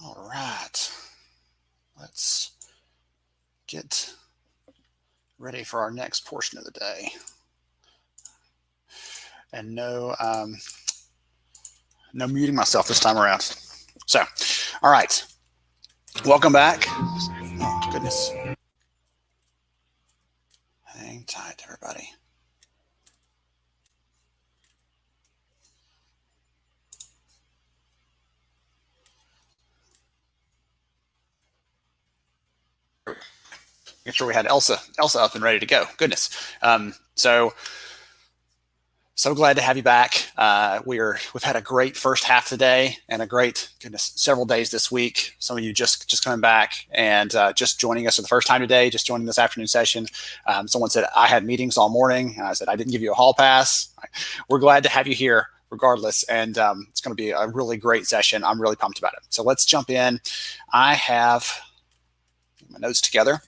All right, let's get ready for our next portion of the day. And no muting myself this time around. So, all right, welcome back. Oh, goodness. Hang tight, everybody. Make sure we had Elsa up and ready to go. Goodness. So glad to have you back. We've had a great first half today and a great several days this week. Some of you just coming back and just joining us for the first time today, just joining this afternoon session. Someone said I had meetings all morning. And I said I didn't give you a hall pass. We're glad to have you here regardless, and it's going to be a really great session. I'm really pumped about it. So let's jump in. I have my notes together.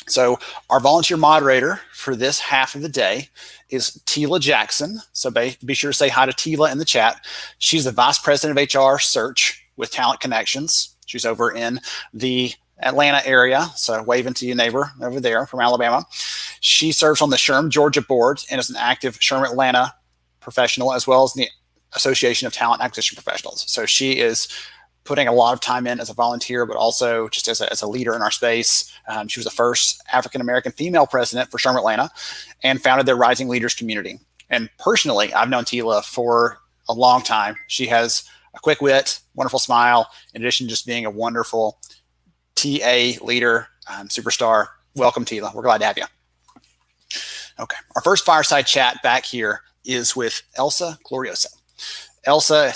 So our volunteer moderator for this half of the day is Tila Jackson. So be sure to say hi to Tila in the chat. She's the Vice President of HR Search with Talent Connections. She's over in the Atlanta area. So waving to your neighbor over there from Alabama. She serves on the SHRM Georgia board and is an active SHRM Atlanta professional, as well as the Association of Talent Acquisition Professionals. So she is putting a lot of time in as a volunteer, but also just as a leader in our space. She was the first African-American female president for SHRM Atlanta and founded their Rising Leaders community. And personally, I've known Tila for a long time. She has a quick wit, wonderful smile, in addition to just being a wonderful TA leader, superstar. Welcome, Tila. We're glad to have you. Okay, our first fireside chat back here is with Elsa Glorioso. Elsa,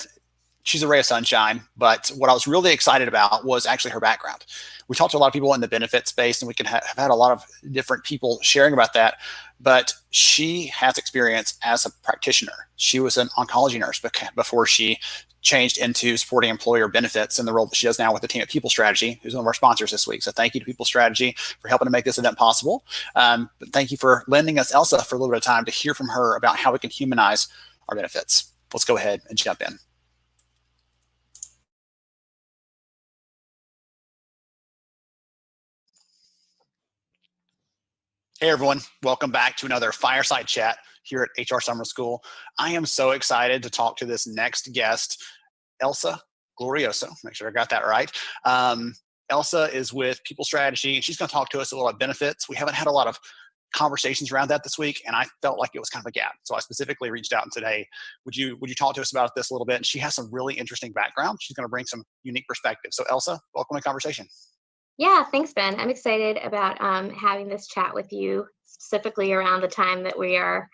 she's a ray of sunshine, but what I was really excited about was actually her background. We talked to a lot of people in the benefit space, and we have had a lot of different people sharing about that, but she has experience as a practitioner. She was an oncology nurse before she changed into supporting employer benefits in the role that she does now with the team at People Strategy, who's one of our sponsors this week. So thank you to People Strategy for helping to make this event possible. But thank you for lending us Elsa for a little bit of time to hear from her about how we can humanize our benefits. Let's go ahead and jump in. Hey everyone, welcome back to another fireside chat here at HR Summer School. I am so excited to talk to this next guest, Elsa Glorioso. Make sure I got that right. Elsa is with People Strategy, and she's going to talk to us a little about benefits. We haven't had a lot of conversations around that this week, and I felt like it was kind of a gap. So I specifically reached out today. Would you talk to us about this a little bit? And she has some really interesting background. She's going to bring some unique perspective. So Elsa, welcome to the conversation. Yeah, thanks, Ben. I'm excited about having this chat with you, specifically around the time that we are,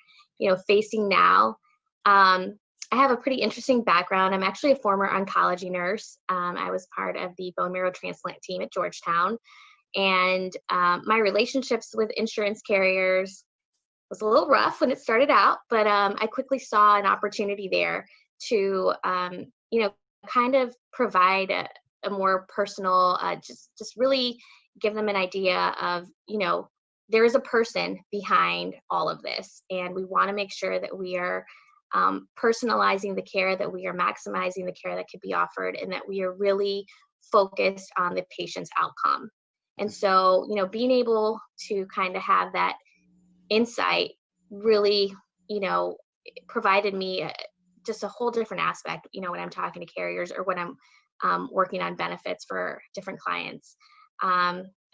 facing now. I have a pretty interesting background. I'm actually a former oncology nurse. I was part of the bone marrow transplant team at Georgetown, and my relationships with insurance carriers was a little rough when it started out, but I quickly saw an opportunity there to, kind of provide a more personal, just really give them an idea of, there is a person behind all of this, and we want to make sure that we are personalizing the care, that we are maximizing the care that could be offered, and that we are really focused on the patient's outcome. And so, being able to kind of have that insight really, provided me just a whole different aspect, when I'm talking to carriers or when I'm working on benefits for different clients.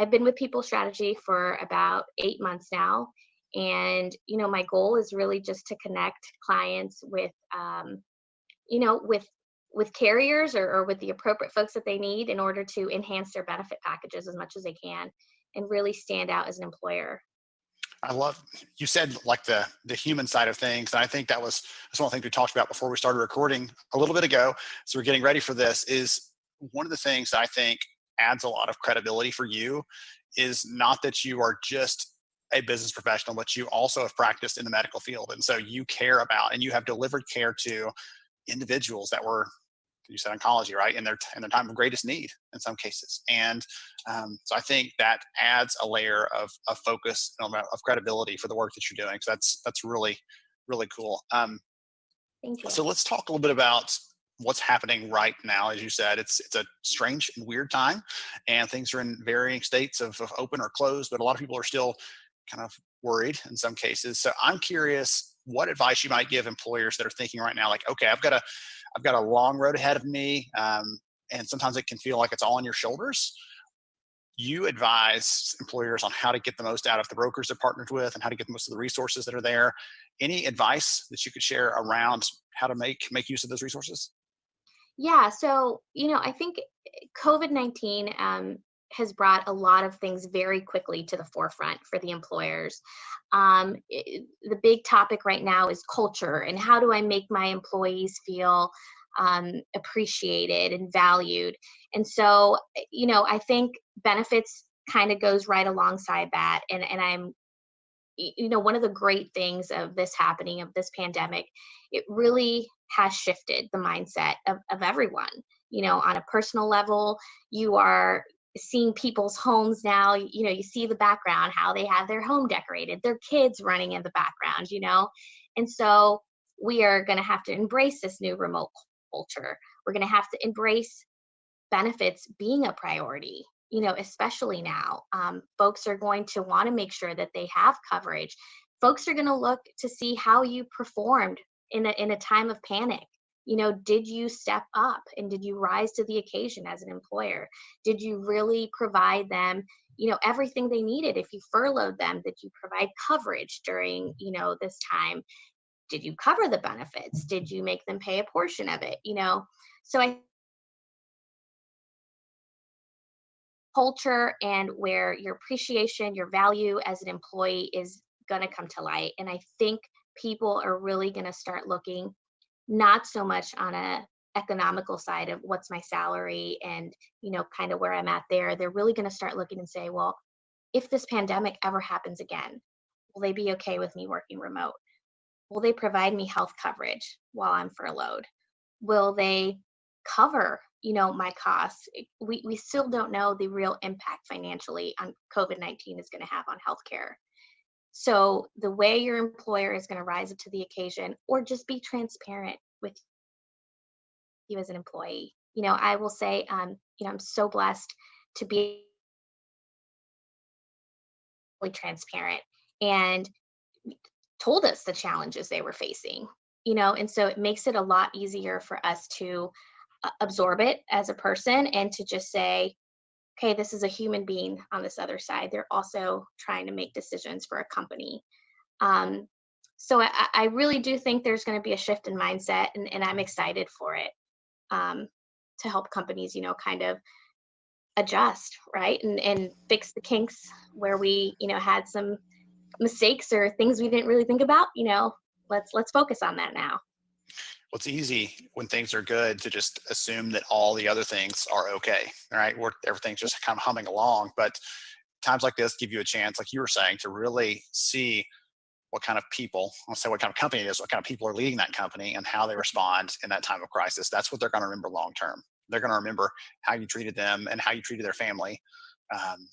I've been with People Strategy for about 8 months now. And, my goal is really just to connect clients with, with carriers or with the appropriate folks that they need in order to enhance their benefit packages as much as they can and really stand out as an employer. I love you said like the human side of things, and I think that's one of the things we talked about before we started recording a little bit ago. So we're getting ready for this. Is one of the things that I think adds a lot of credibility for you is not that you are just a business professional, but you also have practiced in the medical field, and so you care about and you have delivered care to individuals that were, you said, oncology, right, in their time of greatest need in some cases. And so I think that adds a layer of focus and of credibility for the work that you're doing. So that's really, really cool. Thank you. So let's talk a little bit about what's happening right now. As you said, it's a strange and weird time, and things are in varying states of open or closed, but a lot of people are still kind of worried in some cases. So I'm curious what advice you might give employers that are thinking right now, like, okay, I've got a long road ahead of me, and sometimes it can feel like it's all on your shoulders. You advise employers on how to get the most out of the brokers they're partnered with and how to get the most of the resources that are there. Any advice that you could share around how to make use of those resources? Yeah, so I think COVID-19 has brought a lot of things very quickly to the forefront for the employers. The big topic right now is culture and how do I make my employees feel appreciated and valued. And so, I think benefits kind of goes right alongside that. And I'm one of the great things of this happening, of this pandemic, it really has shifted the mindset of everyone. On a personal level, you are seeing people's homes now. You see the background, how they have their home decorated, their kids running in the background. And so we are going to have to embrace this new remote culture. We're going to have to embrace benefits being a priority, especially now. Folks are going to want to make sure that they have coverage. Folks are going to look to see how you performed in a time of panic. Did you step up and did you rise to the occasion as an employer? Did you really provide them, everything they needed? If you furloughed them, did you provide coverage during, this time? Did you cover the benefits? Did you make them pay a portion of it? So I culture and where your appreciation, your value as an employee is going to come to light. And I think people are really going to start looking not so much on a economical side of what's my salary and, kind of where I'm at there. They're really going to start looking and say, well, if this pandemic ever happens again, will they be okay with me working remote? Will they provide me health coverage while I'm furloughed? Will they cover, my costs? We still don't know the real impact financially on COVID-19 is going to have on healthcare. So the way your employer is going to rise up to the occasion, or just be transparent with you as an employee. I will say, I'm so blessed to be really transparent and told us the challenges they were facing, and so it makes it a lot easier for us to absorb it as a person and to just say, okay, this is a human being on this other side. They're also trying to make decisions for a company. Um, so I really do think there's going to be a shift in mindset, and I'm excited for it, um, to help companies, kind of adjust, right, and fix the kinks where we, had some mistakes or things we didn't really think about. Let's focus on that now. Well, it's easy when things are good to just assume that all the other things are okay, right? Where everything's just kind of humming along. But times like this give you a chance, like you were saying, to really see what kind of people, I'll say what kind of company it is, what kind of people are leading that company and how they respond in that time of crisis. That's what they're going to remember long term. They're going to remember how you treated them and how you treated their family, um,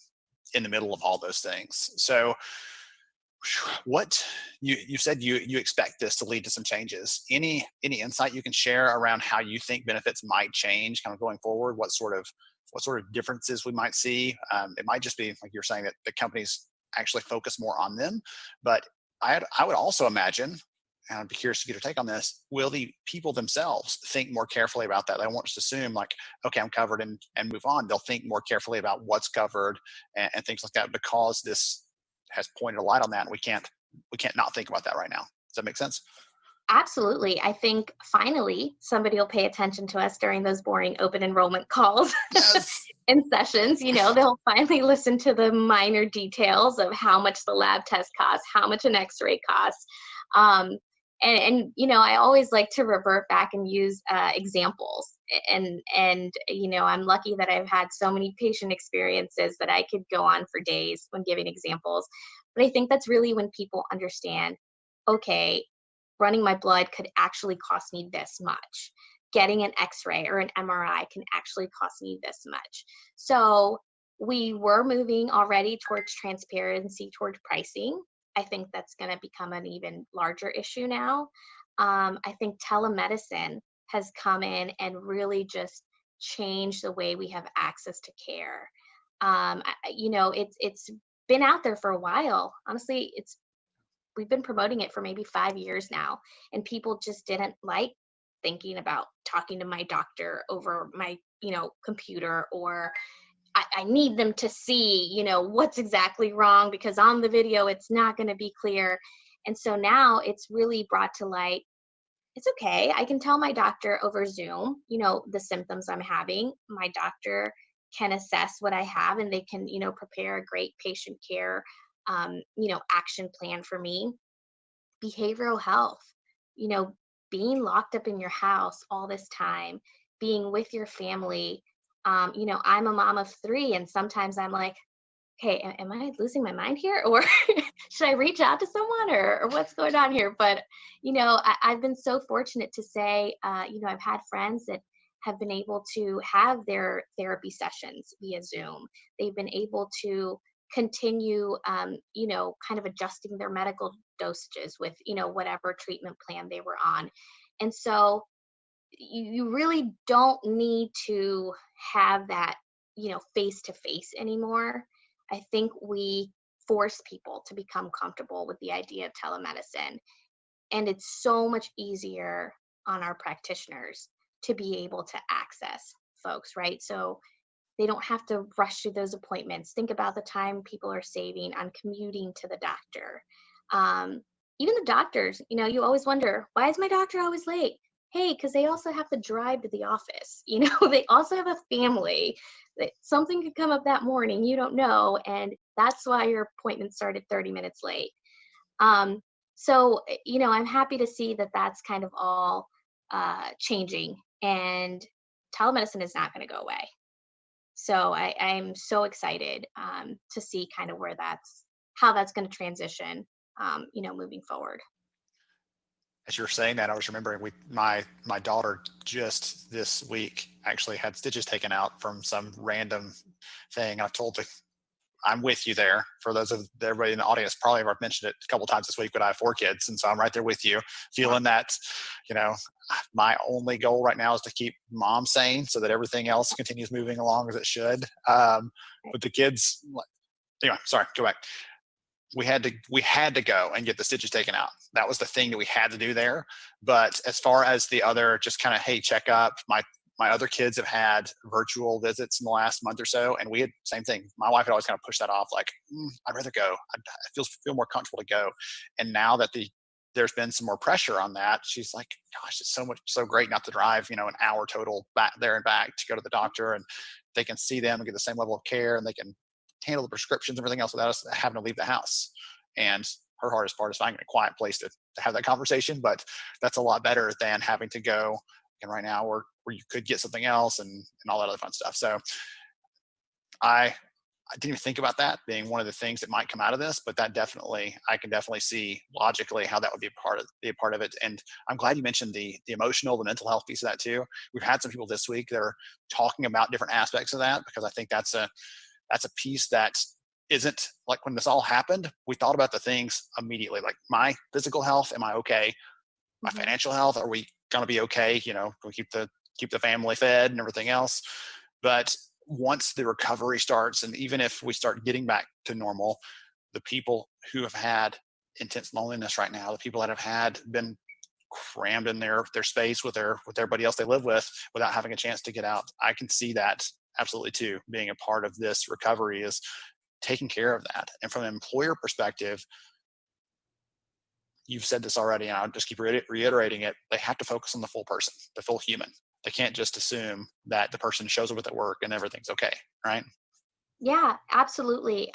in the middle of all those things. So, what you said, you expect this to lead to some changes. Any insight you can share around how you think benefits might change kind of going forward? What sort of differences we might see? It might just be like you're saying, that the companies actually focus more on them, but I would also imagine, and I'd be curious to get your take on this, will the people themselves think more carefully about that? They won't just assume like, okay, I'm covered, and move on. They'll think more carefully about what's covered, and things like that, because this has pointed a light on that, and we can't not think about that right now. Does that make sense? Absolutely. I think finally somebody will pay attention to us during those boring open enrollment calls Yes. and sessions. They'll finally listen to the minor details of how much the lab test costs, how much an x-ray costs. Um, and I always like to revert back and use examples. And I'm lucky that I've had so many patient experiences that I could go on for days when giving examples. But I think that's really when people understand, okay, running my blood could actually cost me this much. Getting an x-ray or an MRI can actually cost me this much. So we were moving already towards transparency, toward pricing. I think that's going to become an even larger issue now. I think telemedicine has come in and really just changed the way we have access to care. It's been out there for a while. Honestly, it's we've been promoting it for maybe 5 years now, and people just didn't like thinking about talking to my doctor over my computer, or I need them to see what's exactly wrong, because on the video it's not going to be clear. And so now it's really brought to light, it's okay, I can tell my doctor over Zoom the symptoms I'm having. My doctor can assess what I have, and they can prepare a great patient care action plan for me. Behavioral health, you know, being locked up in your house all this time, being with your family. I'm a mom of three, and sometimes I'm like, okay, am I losing my mind here? Or should I reach out to someone, or what's going on here? But, I've been so fortunate to say, I've had friends that have been able to have their therapy sessions via Zoom. They've been able to continue, kind of adjusting their medical dosages with, whatever treatment plan they were on. And so you really don't need to have that, face to face anymore. I think we force people to become comfortable with the idea of telemedicine, and it's so much easier on our practitioners to be able to access folks, right? So they don't have to rush through those appointments. Think about the time people are saving on commuting to the doctor. Um, Even the doctors, you always wonder, why is my doctor always late? Hey, because they also have to drive to the office. They also have a family. That something could come up that morning, you don't know. And that's why your appointment started 30 minutes late. Um, so, I'm happy to see that that's kind of all changing. And telemedicine is not going to go away. So I'm so excited to see kind of how that's going to transition, moving forward. As you're saying that, I was remembering my daughter just this week actually had stitches taken out from some random thing. I'm with you there. For those of everybody in the audience, probably I've mentioned it a couple times this week, but I have 4 kids, and so I'm right there with you, feeling that, my only goal right now is to keep mom sane so that everything else continues moving along as it should. But the kids, anyway, sorry, go back. We had to go and get the stitches taken out. That was the thing that we had to do there. But as far as the other, just kind of, hey, check up. My other kids have had virtual visits in the last month or so, and we had same thing. My wife had always kind of pushed that off, like, I'd rather go. I feel more comfortable to go. And now that there's been some more pressure on that, she's like, gosh, it's so great not to drive, an hour total back there and back to go to the doctor, and they can see them and get the same level of care, and they can handle the prescriptions and everything else without us having to leave the house. And her hardest part is finding a quiet place to have that conversation, but that's a lot better than having to go, and right now where you could get something else and all that other fun stuff. So I didn't even think about that being one of the things that might come out of this, but I can definitely see logically how that would be a part of it. And I'm glad you mentioned the emotional, the mental health piece of that too. We've had some people this week that are talking about different aspects of that, because I think that's a piece that isn't like, when this all happened, we thought about the things immediately, like my physical health, am I okay? My financial health, are we going to be okay? Can we keep the family fed and everything else? But once the recovery starts, and even if we start getting back to normal, the people who have had intense loneliness right now, the people that have been crammed in their space with everybody else they live with without having a chance to get out, I can see that absolutely too. Being a part of this recovery is taking care of that. And from an employer perspective, you've said this already, and I'll just keep reiterating it. They have to focus on the full person, the full human. They can't just assume that the person shows up at work and everything's okay, right? Yeah, absolutely.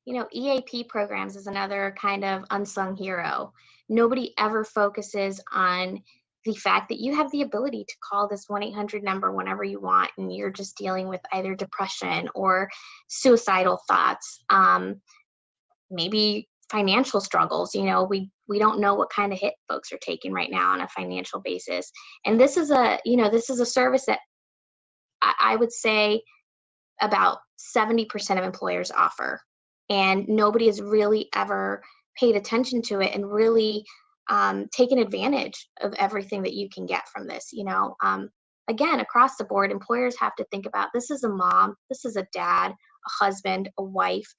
EAP programs is another kind of unsung hero. Nobody ever focuses on the fact that you have the ability to call this 1-800 number whenever you want, and you're just dealing with either depression or suicidal thoughts, maybe financial struggles. We don't know what kind of hit folks are taking right now on a financial basis. And this is a service that I would say about 70% of employers offer. And nobody has really ever paid attention to it and really taken advantage of everything that you can get from this. Again, across the board, employers have to think about, this is a mom, this is a dad, a husband, a wife.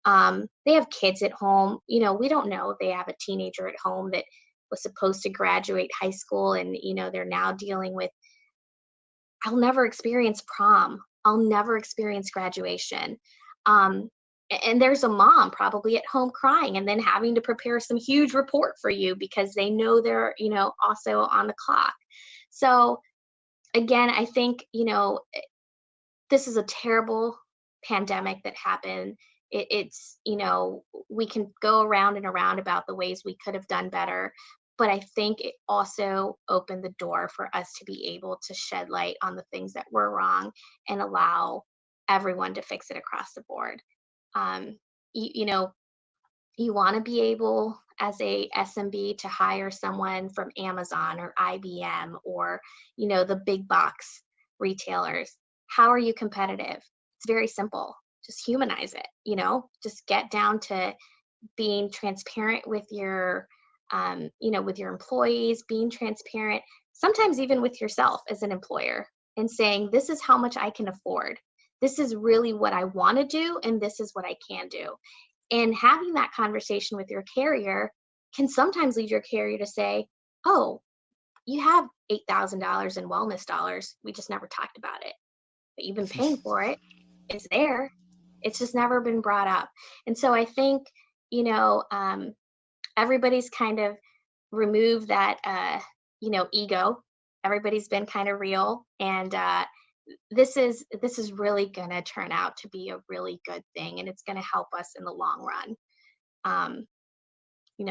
They have kids at home. We don't know. They have a teenager at home that was supposed to graduate high school, and they're now dealing with, I'll never experience prom. I'll never experience graduation. And there's a mom probably at home crying and then having to prepare some huge report for you because they know they're, also on the clock. So again, I think, this is a terrible pandemic that happened. It's, we can go around and around about the ways we could have done better, but I think it also opened the door for us to be able to shed light on the things that were wrong and allow everyone to fix it across the board. Um, you want to be able as a SMB to hire someone from Amazon or IBM or, the big box retailers. How are you competitive? It's very simple. Just humanize it, just get down to being transparent with with your employees, being transparent, sometimes even with yourself as an employer, and saying, this is how much I can afford. This is really what I want to do, and this is what I can do. And having that conversation with your carrier can sometimes lead your carrier to say, oh, you have $8,000 in wellness dollars. We just never talked about it, but you've been paying for it. It's there. It's just never been brought up. And so I think, everybody's kind of removed that, ego. Everybody's been kind of real. And this is really going to turn out to be a really good thing. And it's going to help us in the long run.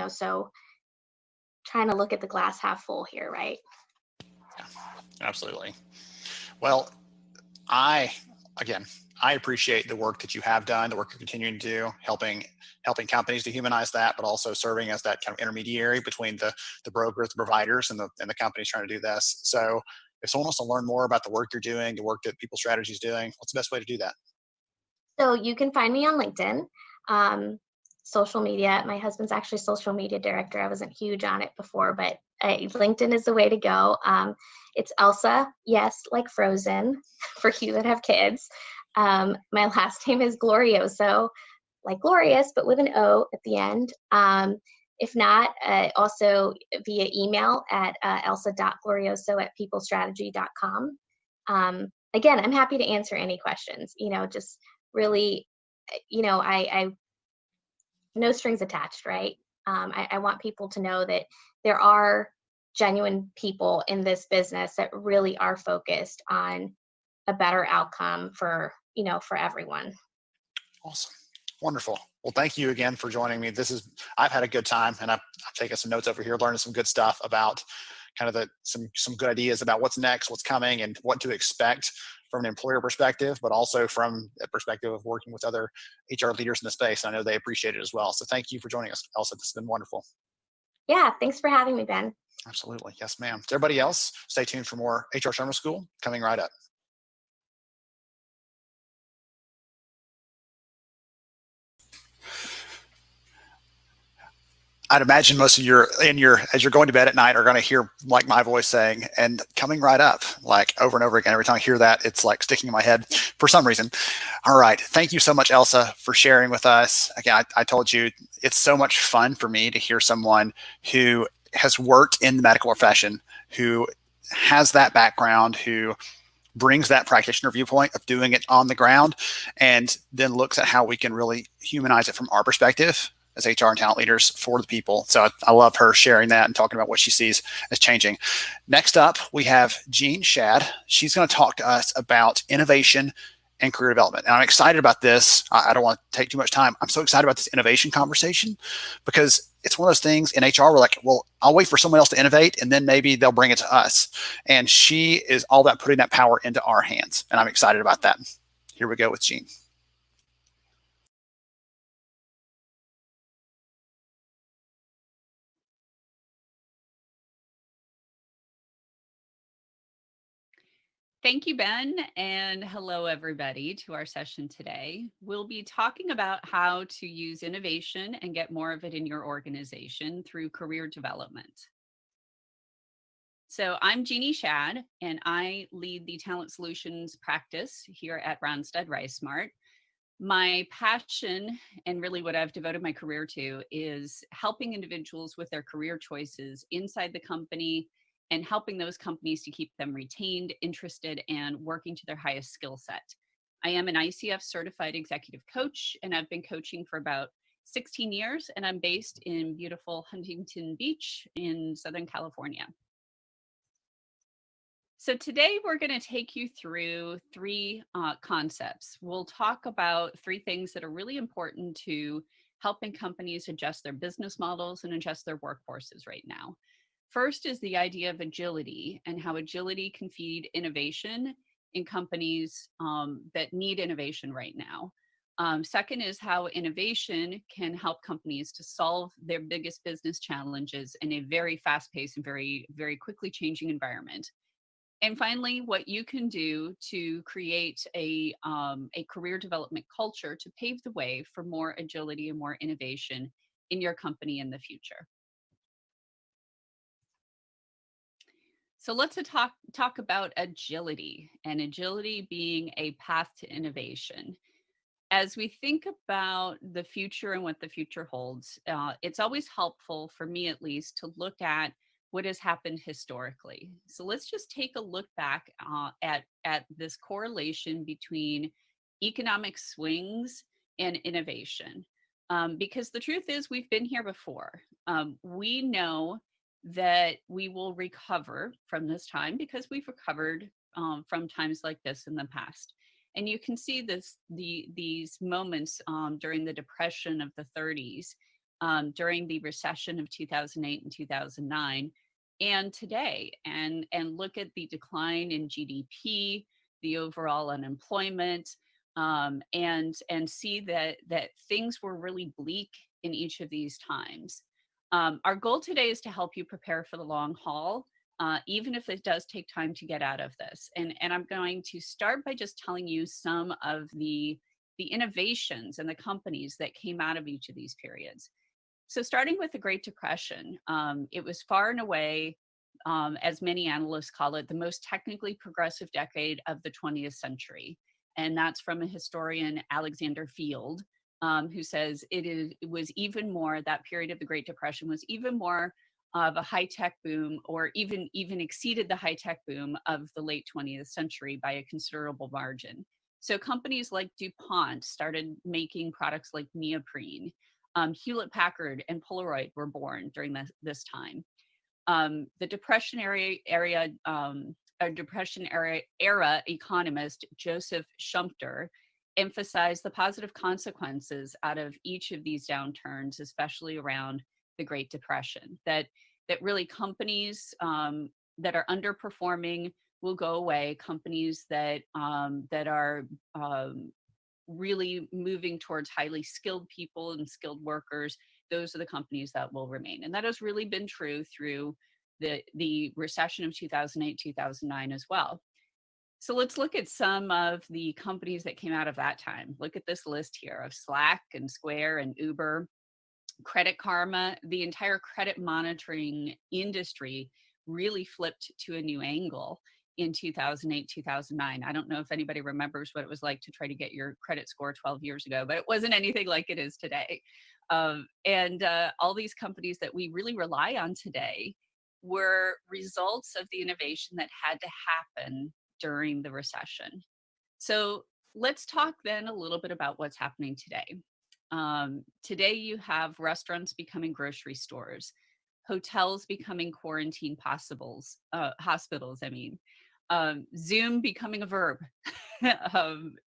So trying to look at the glass half full here, right? Yeah, absolutely. Well, I appreciate the work that you have done, the work you're continuing to do, helping companies to humanize that, but also serving as that kind of intermediary between the brokers, the providers, and the companies trying to do this. So if someone wants to learn more about the work you're doing, the work that People Strategy is doing, what's the best way to do that? So you can find me on LinkedIn, um, social media. My husband's actually social media director. I wasn't huge on it before, but LinkedIn is the way to go. It's Elsa, yes, like Frozen, for you that have kids. My last name is Glorioso, like glorious, but with an O at the end. If not, also via email at elsa.glorioso at peoplestrategy.com. Again, I'm happy to answer any questions, just really, I no strings attached, right? I want people to know that there are genuine people in this business that really are focused on a better outcome for everyone. Awesome. Wonderful. Well, thank you again for joining me. I've had a good time, and I've taken some notes over here, learning some good stuff about kind of some good ideas about what's next, what's coming, and what to expect from an employer perspective, but also from a perspective of working with other HR leaders in the space. I know they appreciate it as well. So thank you for joining us, Elsa. This has been wonderful. Yeah, thanks for having me, Ben. Absolutely. Yes, ma'am. To everybody else, stay tuned for more HR Summer School coming right up. I'd imagine most of as you're going to bed at night are going to hear like my voice saying, and coming right up, like over and over again. Every time I hear that, it's like sticking in my head for some reason. All right. Thank you so much, Elsa, for sharing with us. Again, I told you it's so much fun for me to hear someone who has worked in the medical profession, who has that background, who brings that practitioner viewpoint of doing it on the ground, and then looks at how we can really humanize it from our perspective as HR and talent leaders for the people. So I love her sharing that and talking about what she sees as changing. Next up, we have Jean Shad. She's going to talk to us about innovation and career development. And I'm excited about this. I don't want to take too much time. I'm so excited about this innovation conversation because it's one of those things in HR. We're like, well, I'll wait for someone else to innovate and then maybe they'll bring it to us. And she is all about putting that power into our hands. And I'm excited about that. Here we go with Jean. Thank you, Ben, and hello, everybody, to our session today. We'll be talking about how to use innovation and get more of it in your organization through career development. So I'm Jeannie Shad, and I lead the talent solutions practice here at Randstad RiseSmart. My passion and really what I've devoted my career to is helping individuals with their career choices inside the company and helping those companies to keep them retained, interested, and working to their highest skill set. I am an ICF certified executive coach, and I've been coaching for about 16 years, and I'm based in beautiful Huntington Beach in Southern California. So today we're going to take you through three concepts. We'll talk about three things that are really important to helping companies adjust their business models and adjust their workforces right now. First is the idea of agility and how agility can feed innovation in companies that need innovation right now. Second is how innovation can help companies to solve their biggest business challenges in a very fast-paced and very, very quickly changing environment. And finally, what you can do to create a career development culture to pave the way for more agility and more innovation in your company in the future. So let's talk about agility, and agility being a path to innovation. As we think about the future and what the future holds, it's always helpful, for me at least, to look at what has happened historically. So let's just take a look back at this correlation between economic swings and innovation. Because the truth is, we've been here before. We know that we will recover from this time because we've recovered from times like this in the past. And you can see these moments during the depression of the 30s, during the recession of 2008 and 2009, and today, and look at the decline in GDP, the overall unemployment, and see that things were really bleak in each of these times. Our goal today is to help you prepare for the long haul, even if it does take time to get out of this. And I'm going to start by just telling you some of the the innovations and the companies that came out of each of these periods. So starting with the Great Depression, it was far and away, as many analysts call it, the most technically progressive decade of the 20th century. And that's from a historian, Alexander Field, who says it was even more, that period of the Great Depression was even more of a high-tech boom, or even exceeded the high-tech boom of the late 20th century by a considerable margin. So companies like DuPont started making products like neoprene. Hewlett Packard and Polaroid were born during this time. The Depression era economist Joseph Schumpeter emphasized the positive consequences out of each of these downturns, especially around the Great Depression. That really companies that are underperforming will go away. Companies that are really moving towards highly skilled people and skilled workers, those are the companies that will remain. And that has really been true through the recession of 2008, 2009 as well. So let's look at some of the companies that came out of that time. Look at this list here of Slack and Square and Uber, Credit Karma. The entire credit monitoring industry really flipped to a new angle in 2008, 2009. I don't know if anybody remembers what it was like to try to get your credit score 12 years ago, but it wasn't anything like it is today. And all these companies that we really rely on today were results of the innovation that had to happen during the recession. So let's talk then a little bit about what's happening today. Today you have restaurants becoming grocery stores, hotels becoming quarantine hospitals, Zoom becoming a verb.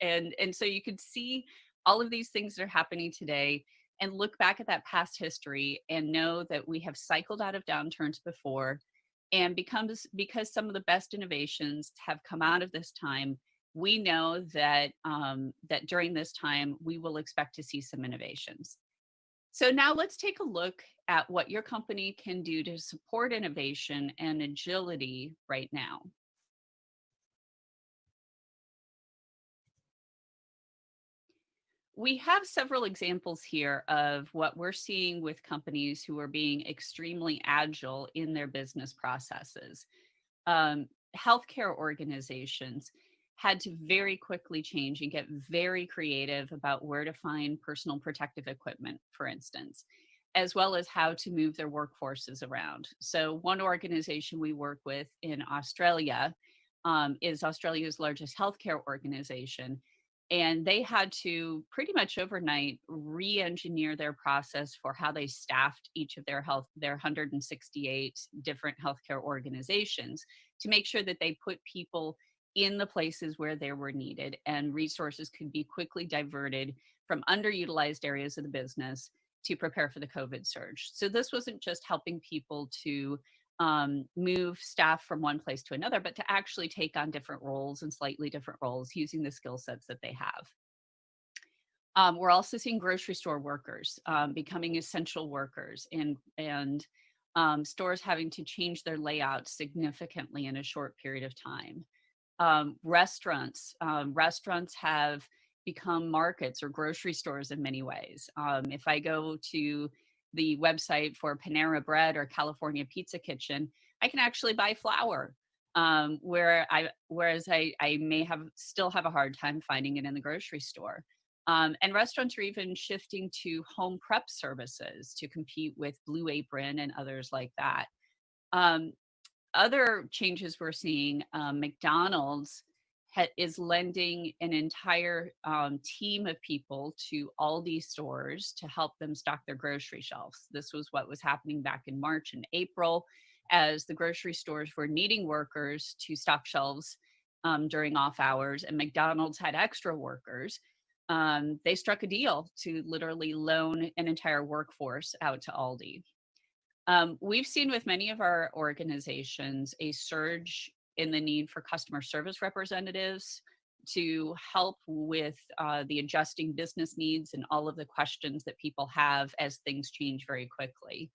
And so you could see all of these things that are happening today and look back at that past history and know that we have cycled out of downturns before. And because some of the best innovations have come out of this time, we know that that during this time we will expect to see some innovations. So now let's take a look at what your company can do to support innovation and agility right now. We have several examples here of what we're seeing with companies who are being extremely agile in their business processes. Healthcare organizations had to very quickly change and get very creative about where to find personal protective equipment, for instance, as well as how to move their workforces around. So one organization we work with in Australia is Australia's largest healthcare organization. And they had to pretty much overnight re-engineer their process for how they staffed each of their 168 different healthcare organizations to make sure that they put people in the places where they were needed and resources could be quickly diverted from underutilized areas of the business to prepare for the COVID surge. So this wasn't just helping people to move staff from one place to another, but to actually take on different roles and slightly different roles using the skill sets that they have. We're also seeing grocery store workers becoming essential workers and stores having to change their layout significantly in a short period of time. Restaurants have become markets or grocery stores in many ways. If I go to the website for Panera Bread or California Pizza Kitchen, I can actually buy flour, whereas I may still have a hard time finding it in the grocery store. And restaurants are even shifting to home prep services to compete with Blue Apron and others like that. Other changes we're seeing, McDonald's is lending an entire team of people to Aldi stores to help them stock their grocery shelves. This was what was happening back in March and April as the grocery stores were needing workers to stock shelves during off hours, and McDonald's had extra workers. They struck a deal to literally loan an entire workforce out to Aldi. We've seen with many of our organizations a surge in the need for customer service representatives to help with the adjusting business needs and all of the questions that people have as things change very quickly.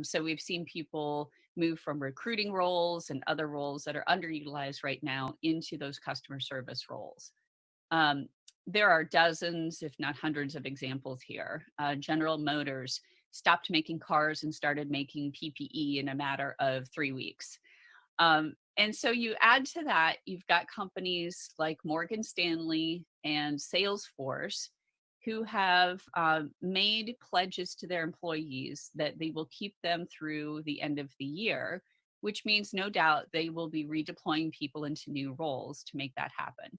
So we've seen people move from recruiting roles and other roles that are underutilized right now into those customer service roles. There are dozens, if not hundreds of examples here. General Motors stopped making cars and started making PPE in a matter of 3 weeks. And so you add to that, you've got companies like Morgan Stanley and Salesforce who have made pledges to their employees that they will keep them through the end of the year, which means no doubt they will be redeploying people into new roles to make that happen.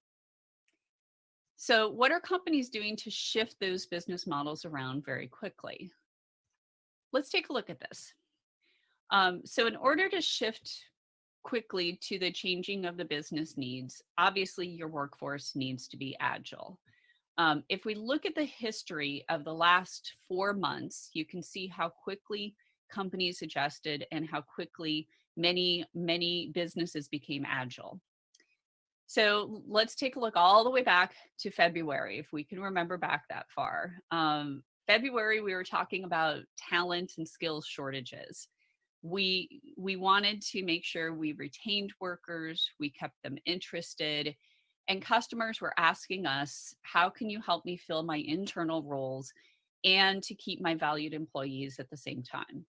So what are companies doing to shift those business models around very quickly? Let's take a look at this. So in order to shift quickly to the changing of the business needs, obviously your workforce needs to be agile. If we look at the history of the last 4 months, you can see how quickly companies adjusted and how quickly many businesses became agile. So let's take a look all the way back to February, if we can remember back that far. February, we were talking about talent and skills shortages. We wanted to make sure we retained workers, we kept them interested, and customers were asking us, how can you help me fill my internal roles and to keep my valued employees at the same time?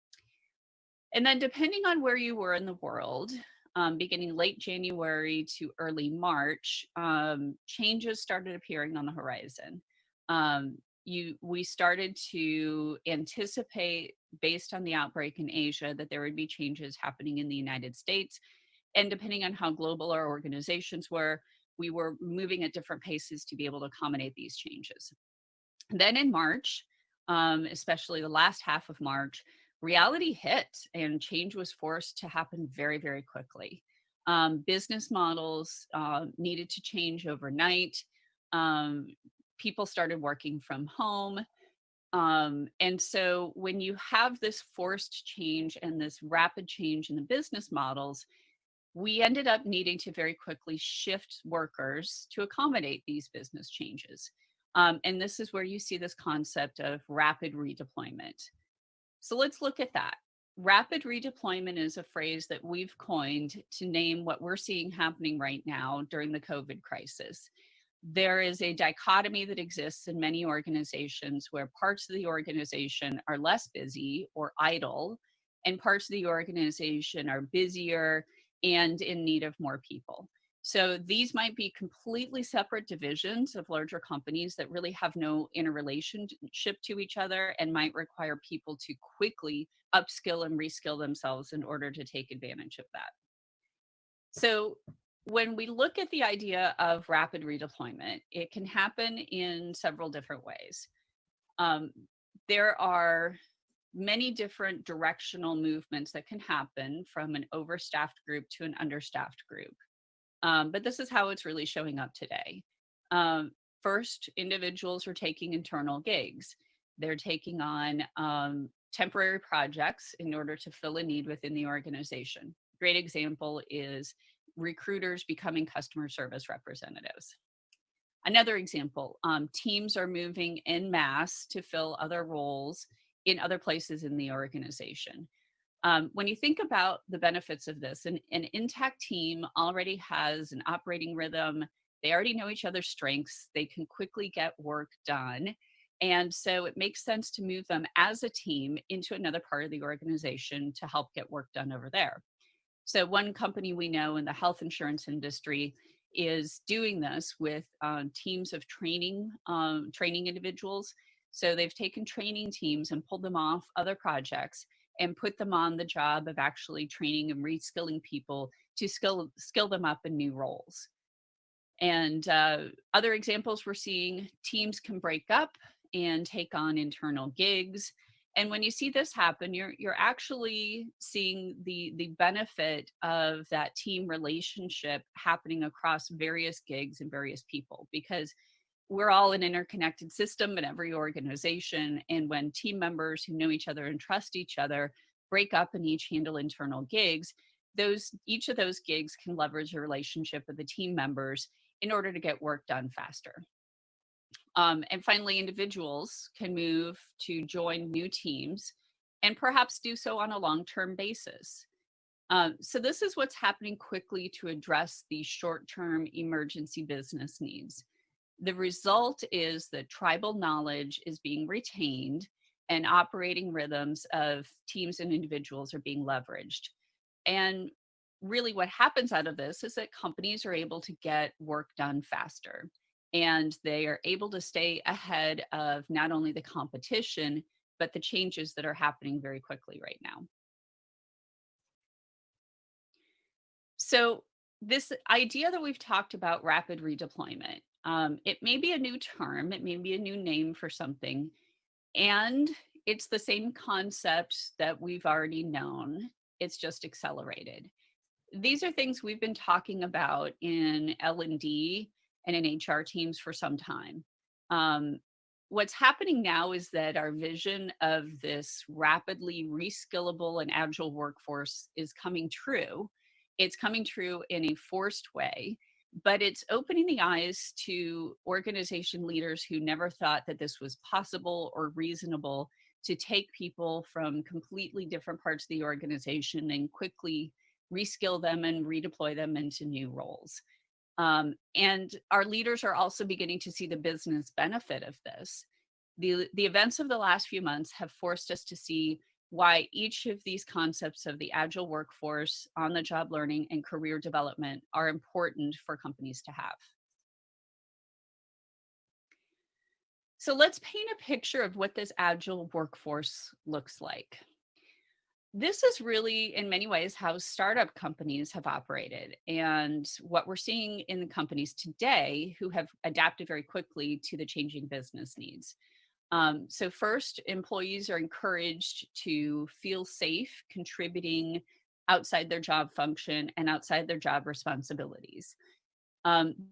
And then depending on where you were in the world, beginning late January to early March, changes started appearing on the horizon. We started to anticipate, based on the outbreak in Asia, that there would be changes happening in the United States. And depending on how global our organizations were, we were moving at different paces to be able to accommodate these changes. Then in March, especially the last half of March, reality hit and change was forced to happen very, very quickly. Business models needed to change overnight. People started working from home. And so when you have this forced change and this rapid change in the business models, we ended up needing to very quickly shift workers to accommodate these business changes. And this is where you see this concept of rapid redeployment. So let's look at that. Rapid redeployment is a phrase that we've coined to name what we're seeing happening right now during the COVID crisis. There is a dichotomy that exists in many organizations where parts of the organization are less busy or idle, and parts of the organization are busier and in need of more people. So these might be completely separate divisions of larger companies that really have no interrelationship to each other and might require people to quickly upskill and reskill themselves in order to take advantage of that. So when we look at the idea of rapid redeployment, it can happen in several different ways. There are many different directional movements that can happen from an overstaffed group to an understaffed group. But this is how it's really showing up today. First, individuals are taking internal gigs. They're taking on temporary projects in order to fill a need within the organization. Great example is recruiters becoming customer service representatives. Another example, teams are moving en masse to fill other roles in other places in the organization. When you think about the benefits of this, an intact team already has an operating rhythm. They already know each other's strengths. They can quickly get work done. And so it makes sense to move them as a team into another part of the organization to help get work done over there. So one company we know in the health insurance industry is doing this with teams of training individuals. So they've taken training teams and pulled them off other projects and put them on the job of actually training and reskilling people to skill them up in new roles. And other examples we're seeing, teams can break up and take on internal gigs. And when you see this happen, you're actually seeing the benefit of that team relationship happening across various gigs and various people, because we're all an interconnected system in every organization. And when team members who know each other and trust each other break up and each handle internal gigs, each of those gigs can leverage a relationship with the team members in order to get work done faster. And finally, individuals can move to join new teams and perhaps do so on a long-term basis. So this is what's happening quickly to address the short-term emergency business needs. The result is that tribal knowledge is being retained and operating rhythms of teams and individuals are being leveraged. And really what happens out of this is that companies are able to get work done faster, and they are able to stay ahead of not only the competition, but the changes that are happening very quickly right now. So this idea that we've talked about, rapid redeployment, it may be a new term, it may be a new name for something, and it's the same concept that we've already known. It's just accelerated. These are things we've been talking about in L&D and in HR teams for some time. What's happening now is that our vision of this rapidly reskillable and agile workforce is coming true. It's coming true in a forced way, but it's opening the eyes to organization leaders who never thought that this was possible or reasonable, to take people from completely different parts of the organization and quickly reskill them and redeploy them into new roles. And our leaders are also beginning to see the business benefit of this. The events of the last few months have forced us to see why each of these concepts of the agile workforce, on-the-job learning, and career development are important for companies to have. So let's paint a picture of what this agile workforce looks like. This is really, in many ways, how startup companies have operated, and what we're seeing in the companies today who have adapted very quickly to the changing business needs. So first, employees are encouraged to feel safe contributing outside their job function and outside their job responsibilities.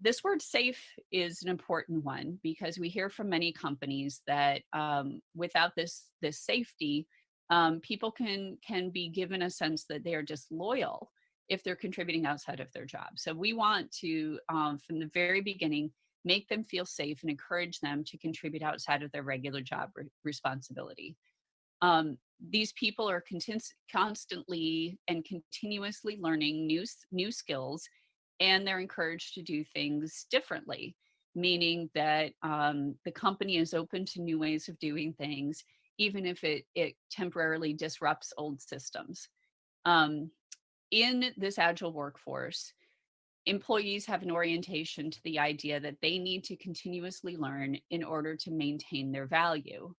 This word safe is an important one because we hear from many companies that without this safety, people can be given a sense that they are disloyal if they're contributing outside of their job. So we want to, from the very beginning, make them feel safe and encourage them to contribute outside of their regular job responsibility. These people are constantly and continuously learning new skills, and they're encouraged to do things differently, meaning that the company is open to new ways of doing things, even if it temporarily disrupts old systems. In this agile workforce, employees have an orientation to the idea that they need to continuously learn in order to maintain their value.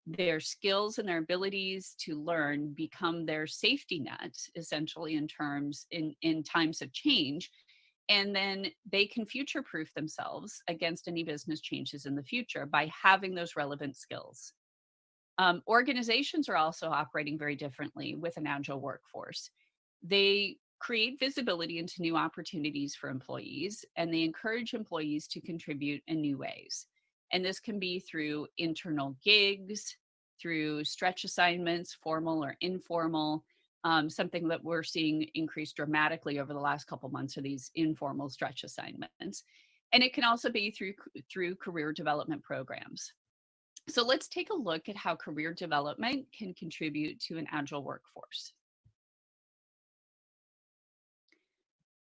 Their skills and their abilities to learn become their safety net, essentially, in times of change. And then they can future-proof themselves against any business changes in the future by having those relevant skills. Organizations are also operating very differently with an agile workforce. They create visibility into new opportunities for employees, and they encourage employees to contribute in new ways. And this can be through internal gigs, through stretch assignments, formal or informal. Something that we're seeing increase dramatically over the last couple months are these informal stretch assignments. And it can also be through career development programs. So let's take a look at how career development can contribute to an agile workforce.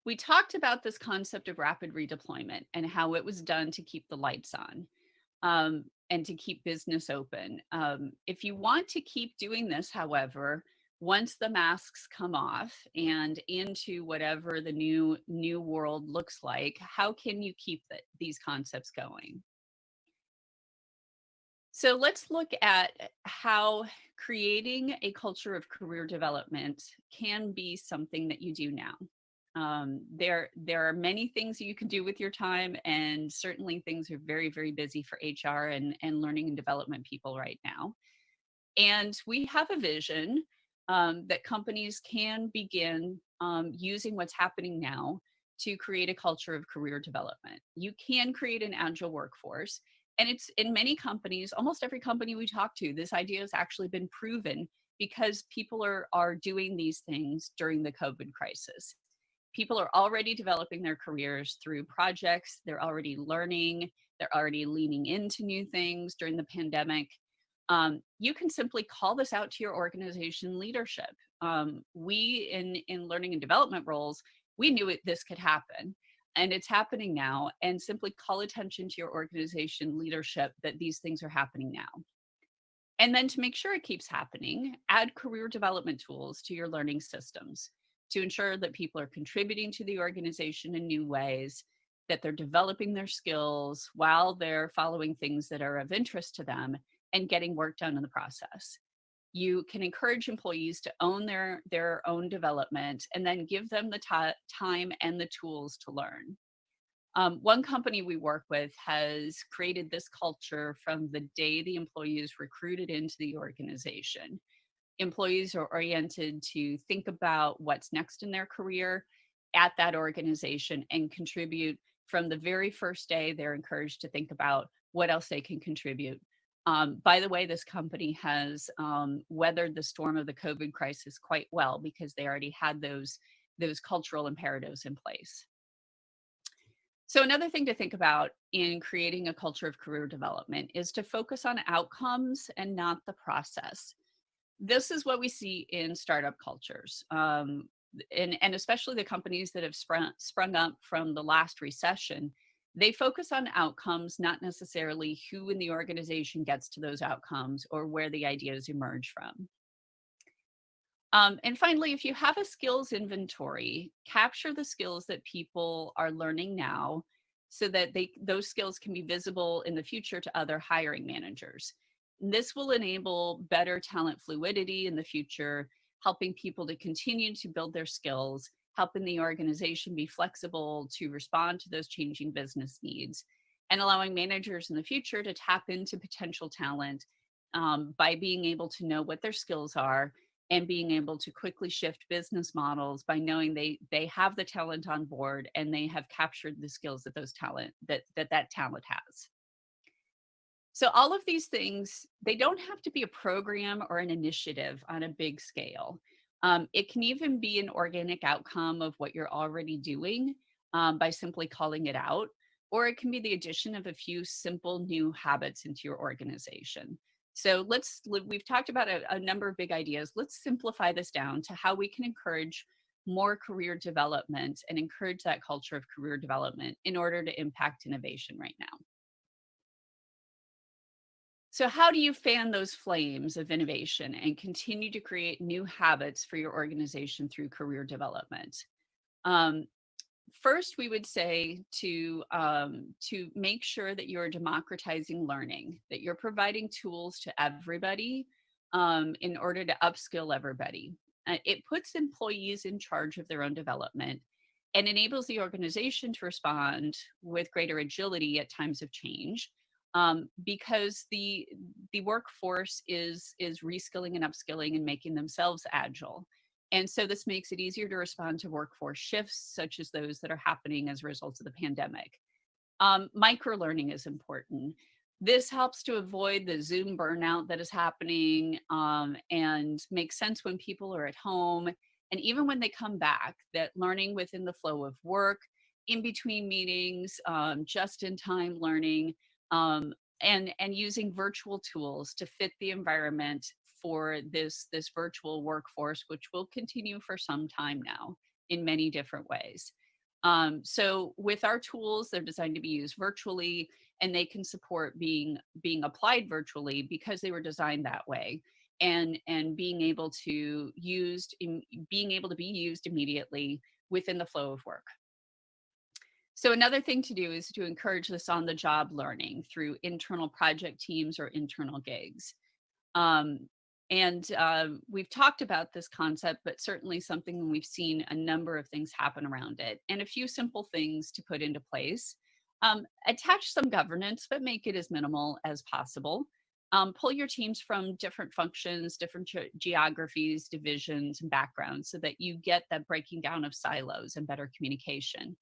We talked about this concept of rapid redeployment and how it was done to keep the lights on and to keep business open. If you want to keep doing this, however, once the masks come off and into whatever the new world looks like, how can you keep these concepts going? So let's look at how creating a culture of career development can be something that you do now. There are many things you can do with your time, and certainly things are very, very busy for HR and learning and development people right now. And we have a vision that companies can begin using what's happening now to create a culture of career development. You can create an agile workforce. And it's in many companies, almost every company we talk to, this idea has actually been proven because people are doing these things during the COVID crisis. People are already developing their careers through projects. They're already learning. They're already leaning into new things during the pandemic. You can simply call this out to your organization leadership. We in learning and development roles, we knew this could happen. and it's happening now, and simply call attention to your organization leadership that these things are happening now. And then to make sure it keeps happening, add career development tools to your learning systems to ensure that people are contributing to the organization in new ways, that they're developing their skills while they're following things that are of interest to them and getting work done in the process. You can encourage employees to own their own development and then give them the time and the tools to learn. One company we work with has created this culture from the day the employee is recruited into the organization. Employees are oriented to think about what's next in their career at that organization and contribute from the very first day. They're encouraged to think about what else they can contribute. By the way, this company has weathered the storm of the COVID crisis quite well because they already had those cultural imperatives in place. So another thing to think about in creating a culture of career development is to focus on outcomes and not the process. This is what we see in startup cultures, and especially the companies that have sprung up from the last recession. They focus on outcomes, not necessarily who in the organization gets to those outcomes or where the ideas emerge from. And finally, if you have a skills inventory, capture the skills that people are learning now so that those skills can be visible in the future to other hiring managers. This will enable better talent fluidity in the future, helping people to continue to build their skills, helping the organization be flexible to respond to those changing business needs, and allowing managers in the future to tap into potential talent by being able to know what their skills are and being able to quickly shift business models by knowing they have the talent on board and they have captured the skills that that talent has. So all of these things, they don't have to be a program or an initiative on a big scale. It can even be an organic outcome of what you're already doing by simply calling it out, or it can be the addition of a few simple new habits into your organization. So we've talked about a number of big ideas. Let's simplify this down to how we can encourage more career development and encourage that culture of career development in order to impact innovation right now. So how do you fan those flames of innovation and continue to create new habits for your organization through career development? Um, First, we would say to make sure that you're democratizing learning, that you're providing tools to everybody in order to upskill everybody. It puts employees in charge of their own development and enables the organization to respond with greater agility at times of change, because the workforce is reskilling and upskilling and making themselves agile. And so this makes it easier to respond to workforce shifts, such as those that are happening as a result of the pandemic. Micro-learning is important. This helps to avoid the Zoom burnout that is happening, and makes sense when people are at home. And even when they come back, that learning within the flow of work, in between meetings, just-in-time learning, and using virtual tools to fit the environment for this virtual workforce, which will continue for some time now in many different ways. So with our tools, they're designed to be used virtually, and they can support being applied virtually because they were designed that way, and being able to be used immediately within the flow of work. So another thing to do is to encourage this on-the-job learning through internal project teams or internal gigs. We've talked about this concept, but certainly something we've seen a number of things happen around it, and a few simple things to put into place. Attach some governance, but make it as minimal as possible. Pull your teams from different functions, different geographies, divisions, and backgrounds so that you get that breaking down of silos and better communication.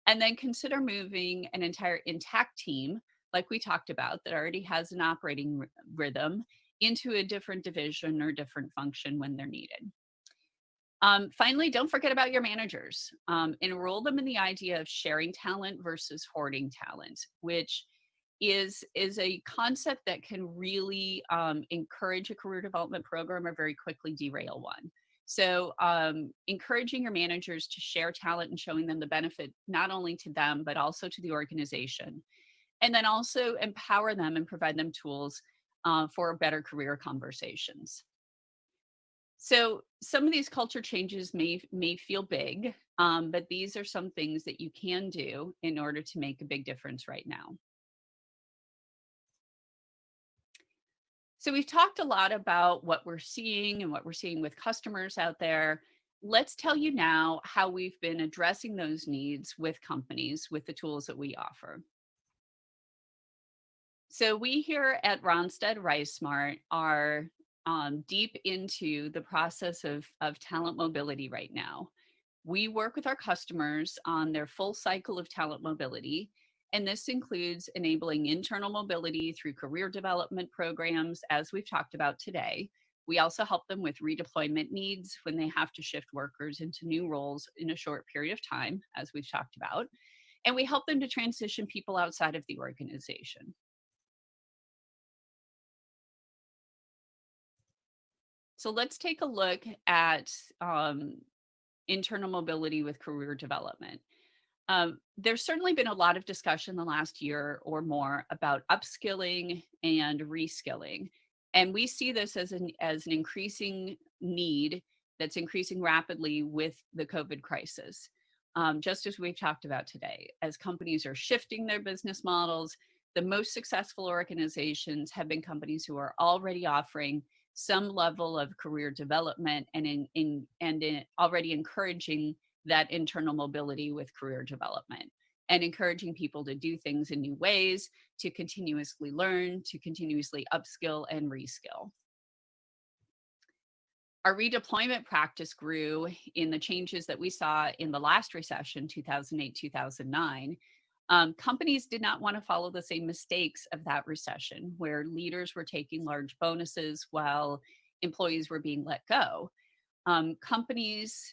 And then consider moving an entire intact team, like we talked about, that already has an operating rhythm into a different division or different function when they're needed. Finally, don't forget about your managers. Enroll them in the idea of sharing talent versus hoarding talent, which is a concept that can really encourage a career development program or very quickly derail one. So encouraging your managers to share talent and showing them the benefit, not only to them, but also to the organization. And then also empower them and provide them tools for better career conversations. So some of these culture changes may feel big, but these are some things that you can do in order to make a big difference right now. So we've talked a lot about what we're seeing and what we're seeing with customers out there. Let's tell you now how we've been addressing those needs with companies with the tools that we offer. So we here at Randstad RiseSmart are deep into the process of talent mobility right now. We work with our customers on their full cycle of talent mobility, and this includes enabling internal mobility through career development programs, as we've talked about today. We also help them with redeployment needs when they have to shift workers into new roles in a short period of time, as we've talked about. And we help them to transition people outside of the organization. So let's take a look at internal mobility with career development. There's certainly been a lot of discussion in the last year or more about upskilling and reskilling. And we see this as an increasing need that's increasing rapidly with the COVID crisis. Just as we've talked about today, as companies are shifting their business models, the most successful organizations have been companies who are already offering some level of career development and already encouraging that internal mobility with career development and encouraging people to do things in new ways, to continuously learn, to continuously upskill and reskill. Our redeployment practice grew in the changes that we saw in the last recession, 2008, 2009. Companies did not want to follow the same mistakes of that recession, where leaders were taking large bonuses while employees were being let go. Companies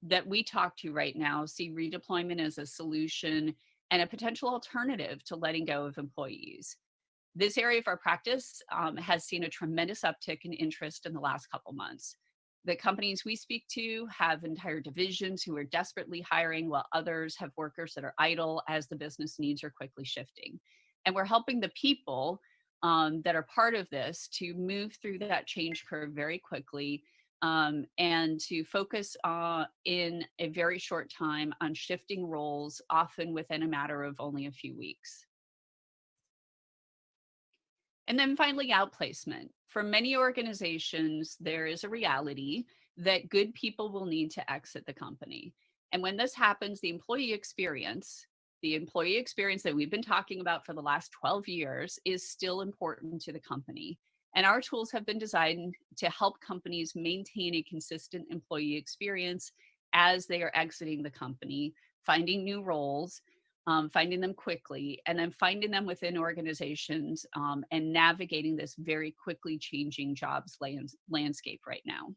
that we talk to right now see redeployment as a solution and a potential alternative to letting go of employees. This area of our practice has seen a tremendous uptick in interest in the last couple months. The companies we speak to have entire divisions who are desperately hiring, while others have workers that are idle as the business needs are quickly shifting. And we're helping the people that are part of this to move through that change curve very quickly and to focus in a very short time on shifting roles, often within a matter of only a few weeks. And then finally, outplacement. For many organizations, there is a reality that good people will need to exit the company. And when this happens, the employee experience that we've been talking about for the last 12 years is still important to the company. And our tools have been designed to help companies maintain a consistent employee experience as they are exiting the company, finding new roles, finding them quickly, and then finding them within organizations and navigating this very quickly changing jobs landscape right now.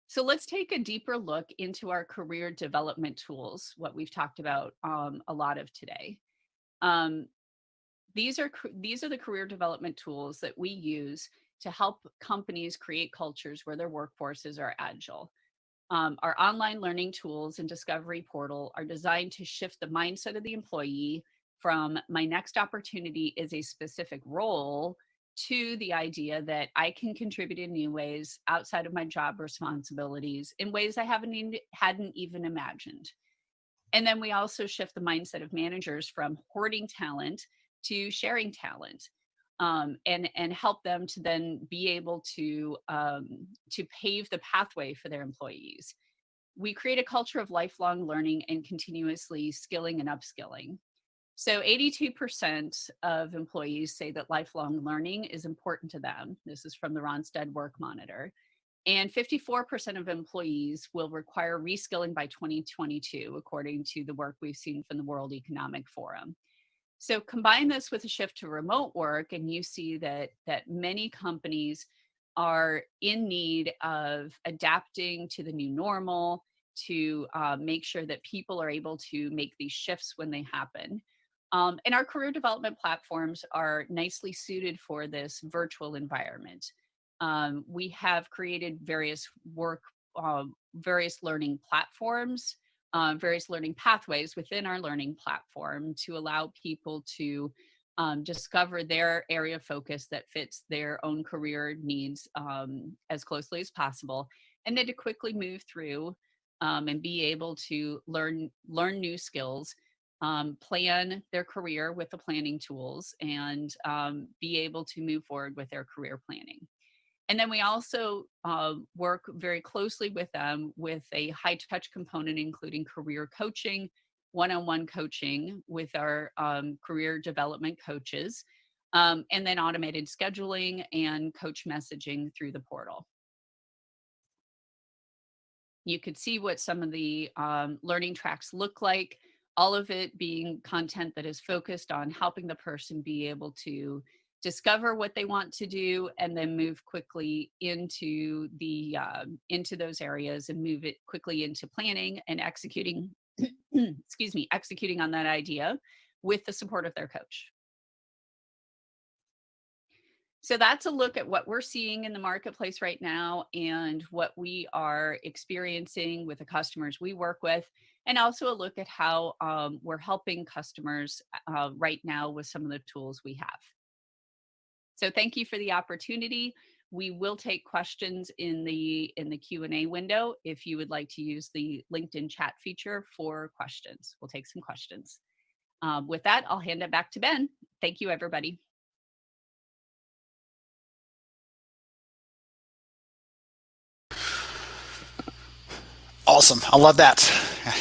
So let's take a deeper look into our career development tools, what we've talked about a lot of today. These are the career development tools that we use to help companies create cultures where their workforces are agile. Our online learning tools and discovery portal are designed to shift the mindset of the employee from my next opportunity is a specific role to the idea that I can contribute in new ways outside of my job responsibilities in ways I hadn't even imagined. And then we also shift the mindset of managers from hoarding talent to sharing talent. And help them to then be able to pave the pathway for their employees. We create a culture of lifelong learning and continuously skilling and upskilling. So 82% of employees say that lifelong learning is important to them. This is from the Randstad Work Monitor. And 54% of employees will require reskilling by 2022, according to the work we've seen from the World Economic Forum. So combine this with a shift to remote work, and you see that many companies are in need of adapting to the new normal to make sure that people are able to make these shifts when they happen. And our career development platforms are nicely suited for this virtual environment. We have created various learning platforms, various learning pathways within our learning platform to allow people to discover their area of focus that fits their own career needs as closely as possible, and then to quickly move through and be able to learn new skills, plan their career with the planning tools, and be able to move forward with their career planning. And then we also work very closely with them with a high touch component, including career coaching, one-on-one coaching with our career development coaches, and then automated scheduling and coach messaging through the portal. You could see what some of the learning tracks look like, all of it being content that is focused on helping the person be able to discover what they want to do and then move quickly into those areas and move it quickly into planning and executing excuse me, executing on that idea with the support of their coach. So that's a look at what we're seeing in the marketplace right now and what we are experiencing with the customers we work with, and also a look at how we're helping customers right now with some of the tools we have. So thank you for the opportunity. We will take questions in the Q&A window if you would like to use the LinkedIn chat feature for questions. We'll take some questions. With that, I'll hand it back to Ben. Thank you, everybody. Awesome. I love that.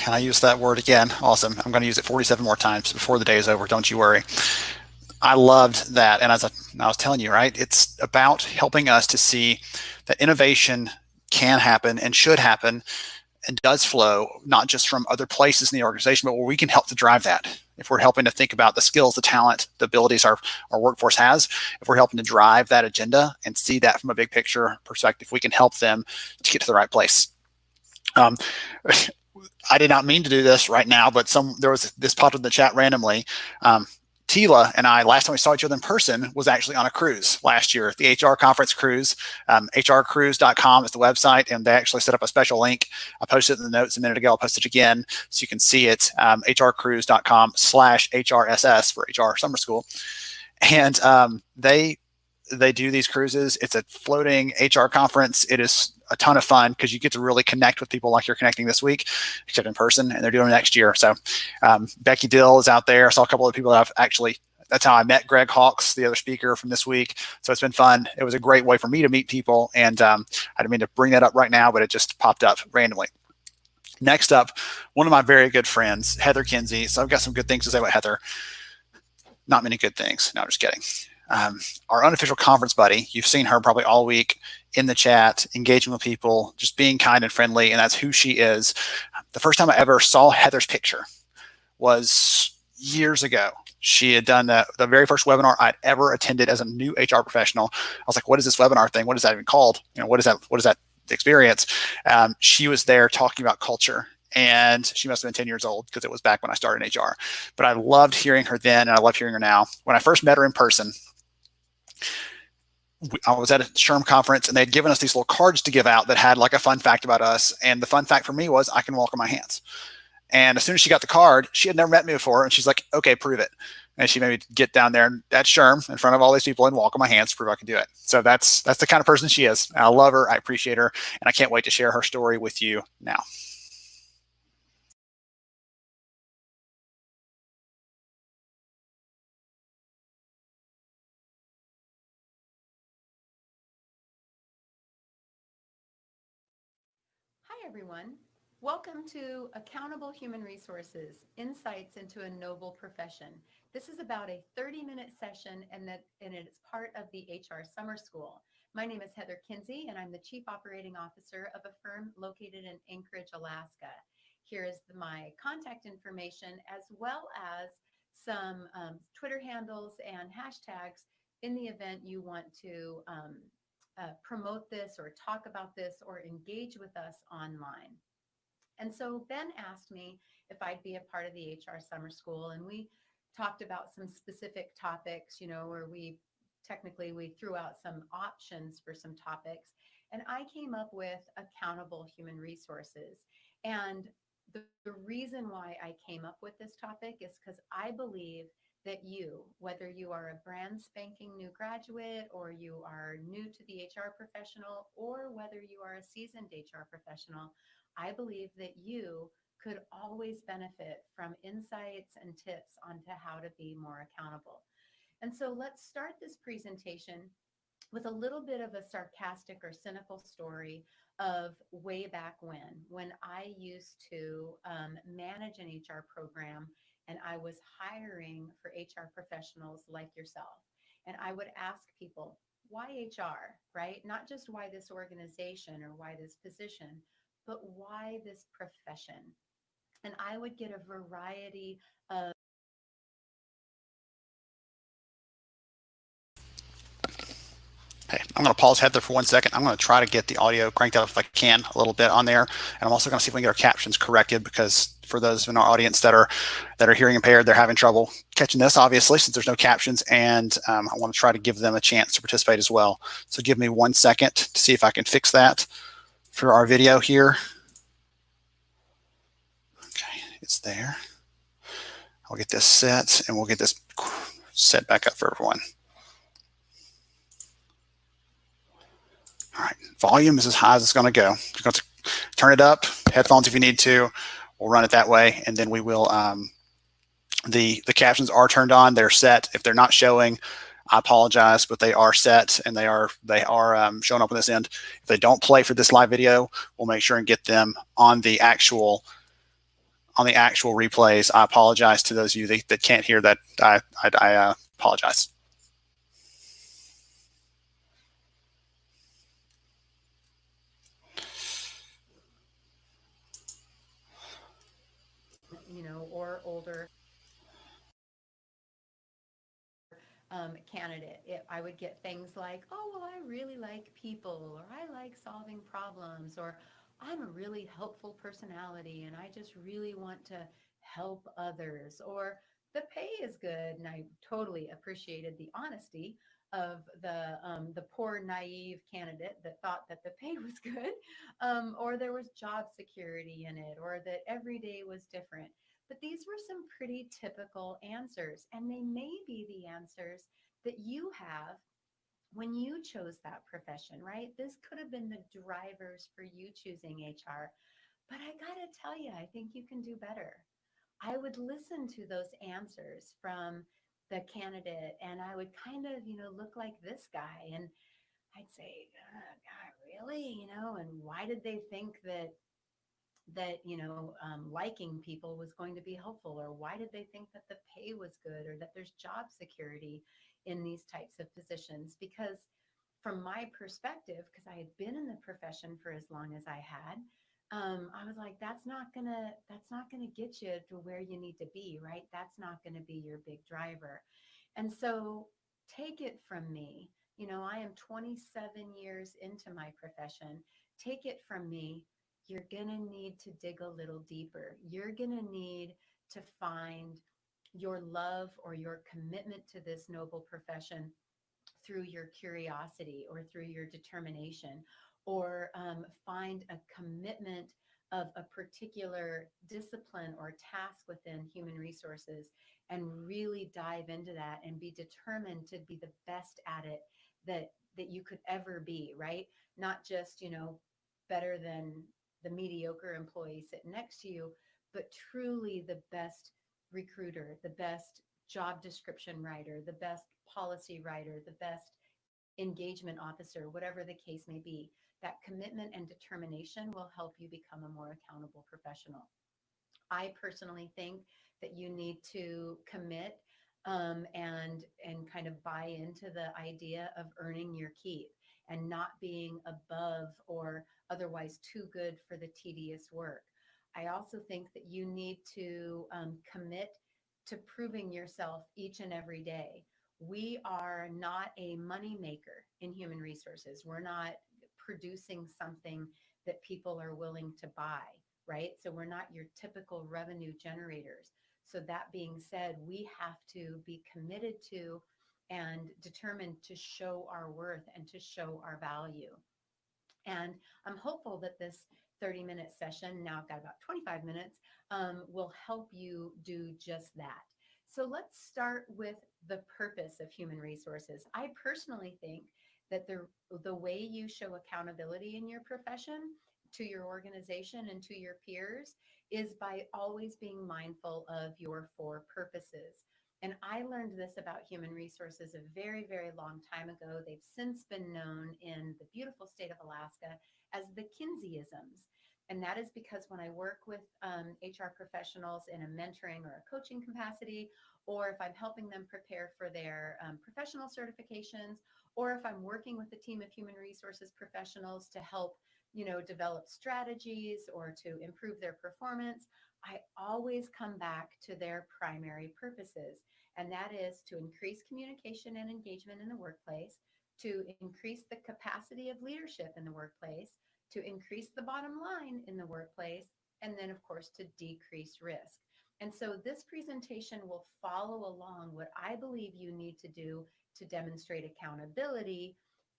I use that word again. Awesome. I'm going to use it 47 more times before the day is over. Don't you worry. I loved that. And as I was telling you, right, it's about helping us to see that innovation can happen and should happen and does flow, not just from other places in the organization, but where we can help to drive that. If we're helping to think about the skills, the talent, the abilities our workforce has, if we're helping to drive that agenda and see that from a big picture perspective, we can help them to get to the right place. I did not mean to do this right now, but this popped in the chat randomly. Tila and I, last time we saw each other in person was actually on a cruise last year, the HR conference cruise. hrcruise.com is the website, and they actually set up a special link. I posted it in the notes a minute ago. I'll post it again so you can see it. hrcruise.com/HRSS for HR Summer School. And they do these cruises. It's a floating HR conference. It is a ton of fun because you get to really connect with people like you're connecting this week, except in person, and they're doing it next year. So Becky Dill is out there. I saw a couple of people that I've actually, that's how I met Greg Hawkes, the other speaker from this week. So it's been fun. It was a great way for me to meet people. And I didn't mean to bring that up right now, but it just popped up randomly. Next up, one of my very good friends, Heather Kinsey. So I've got some good things to say about Heather. Not many good things. No, I'm just kidding. Our unofficial conference buddy, you've seen her probably all week in the chat, engaging with people, just being kind and friendly, and that's who she is. The first time I ever saw Heather's picture was years ago. She had done the very first webinar I'd ever attended as a new HR professional. I was like, what is this webinar thing? What is that even called? You know, what is that experience? She was there talking about culture. And she must have been 10 years old because it was back when I started in HR. But I loved hearing her then, and I love hearing her now. When I first met her in person, I was at a SHRM conference, and they'd given us these little cards to give out that had like a fun fact about us. And the fun fact for me was I can walk on my hands. And as soon as she got the card, she had never met me before. And she's like, okay, prove it. And she made me get down there at SHRM in front of all these people and walk on my hands to prove I can do it. So that's the kind of person she is. I love her. I appreciate her. And I can't wait to share her story with you now. Hi, everyone. Welcome to Accountable Human Resources, Insights into a Noble Profession. This is about a 30-minute session, and it's part of the HR Summer School. My name is Heather Kinsey, and I'm the Chief Operating Officer of a firm located in Anchorage, Alaska. Here is my contact information, as well as some Twitter handles and hashtags in the event you want to promote this or talk about this or engage with us online. And so Ben asked me if I'd be a part of the HR Summer School, and we talked about some specific topics, where we technically we threw out some options for some topics, and I came up with accountable human resources. And the reason why I came up with this topic is because I believe that you, whether you are a brand spanking new graduate, or you are new to the HR professional, or whether you are a seasoned HR professional, I believe that you could always benefit from insights and tips onto how to be more accountable. And so let's start this presentation with a little bit of a sarcastic or cynical story of way back when I used to manage an HR program, and I was hiring for HR professionals like yourself. And I would ask people, why HR, right? Not just why this organization or why this position, but why this profession? And I would get a variety of Okay, I'm going to pause ahead there for 1 second. I'm going to try to get the audio cranked up if I can a little bit on there, and I'm also going to see if we can get our captions corrected, because for those in our audience that are hearing impaired, they're having trouble catching this, obviously, since there's no captions, and I want to try to give them a chance to participate as well. So give me 1 second to see if I can fix that for our video here. Okay, it's there. I'll get this set, and we'll get this set back up for everyone. All right, volume is as high as it's going to go. You're going to turn it up, headphones if you need to. We'll run it that way, and then we will. The captions are turned on. They're set. If they're not showing, I apologize, but they are set, and they are showing up on this end. If they don't play for this live video, we'll make sure and get them on the actual replays. I apologize to those of you that can't hear that. I apologize. or older candidate. I would get things like, oh, well, I really like people, or I like solving problems, or I'm a really helpful personality and I just really want to help others, or the pay is good. And I totally appreciated the honesty of the poor naive candidate that thought that the pay was good, or there was job security in it, or that every day was different. But these were some pretty typical answers, and they may be the answers that you have when you chose that profession, right? This could have been the drivers for you choosing HR. But I got to tell you, I think you can do better. I would listen to those answers from the candidate, and I would kind of, look like this guy. And I'd say, God, really? And why did they think that liking people was going to be helpful, or why did they think that the pay was good, or that there's job security in these types of positions? Because from my perspective, because I had been in the profession for as long as I had, I was like, that's not gonna get you to where you need to be, right? That's not gonna be your big driver. And so take it from me, I am 27 years into my profession. Take it from me, you're going to need to dig a little deeper. You're going to need to find your love or your commitment to this noble profession through your curiosity or through your determination, or find a commitment of a particular discipline or task within human resources, and really dive into that and be determined to be the best at it that you could ever be, right? Not just, better than the mediocre employee sitting next to you, but truly the best recruiter, the best job description writer, the best policy writer, the best engagement officer, whatever the case may be. That commitment and determination will help you become a more accountable professional. I personally think that you need to commit, and kind of buy into the idea of earning your keep and not being above or otherwise too good for the tedious work. I also think that you need to commit to proving yourself each and every day. We are not a money maker in human resources. We're not producing something that people are willing to buy, right? So we're not your typical revenue generators. So that being said, we have to be committed to and determined to show our worth and to show our value. And I'm hopeful that this 30-minute session, now I've got about 25 minutes, will help you do just that. So let's start with the purpose of human resources. I personally think that the way you show accountability in your profession to your organization and to your peers is by always being mindful of your 4 purposes. And I learned this about human resources a very, very long time ago. They've since been known in the beautiful state of Alaska as the Kinseyisms. And that is because when I work with HR professionals in a mentoring or a coaching capacity, or if I'm helping them prepare for their professional certifications, or if I'm working with a team of human resources professionals to help, develop strategies or to improve their performance, I always come back to their primary purposes. And that is to increase communication and engagement in the workplace, to increase the capacity of leadership in the workplace, to increase the bottom line in the workplace, and then, of course, to decrease risk. And so this presentation will follow along what I believe you need to do to demonstrate accountability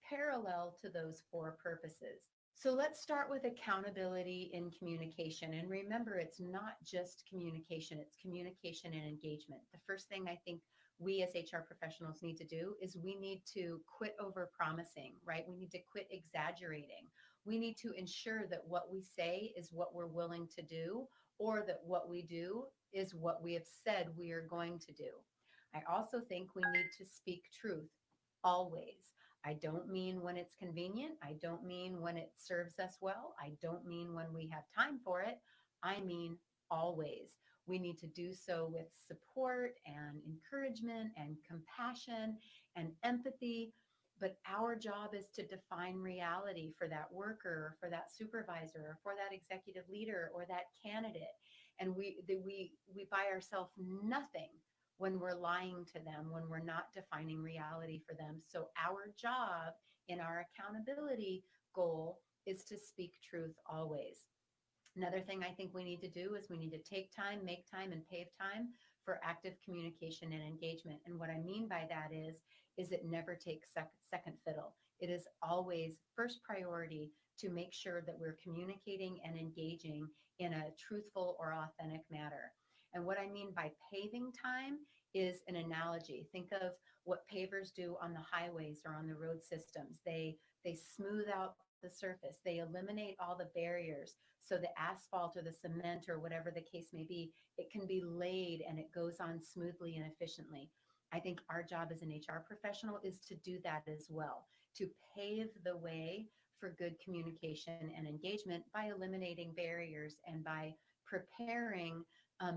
parallel to those 4 purposes. So let's start with accountability in communication. And remember, it's not just communication, it's communication and engagement. The first thing I think we as HR professionals need to do is we need to quit over promising, right? We need to quit exaggerating. We need to ensure that what we say is what we're willing to do, or that what we do is what we have said we are going to do. I also think we need to speak truth always. I don't mean when it's convenient. I don't mean when it serves us well. I don't mean when we have time for it. I mean always. We need to do so with support and encouragement and compassion and empathy. But our job is to define reality for that worker, or for that supervisor, or for that executive leader, or that candidate. And we buy ourselves nothing when we're lying to them, when we're not defining reality for them. So our job in our accountability goal is to speak truth always. Another thing I think we need to do is we need to take time, make time, and pave time for active communication and engagement. And what I mean by that is it never takes second fiddle. It is always first priority to make sure that we're communicating and engaging in a truthful or authentic manner. And what I mean by paving time is an analogy. Think of what pavers do on the highways or on the road systems. They smooth out the surface. They eliminate all the barriers. So the asphalt or the cement or whatever the case may be, it can be laid and it goes on smoothly and efficiently. I think our job as an HR professional is to do that as well, to pave the way for good communication and engagement by eliminating barriers and by preparing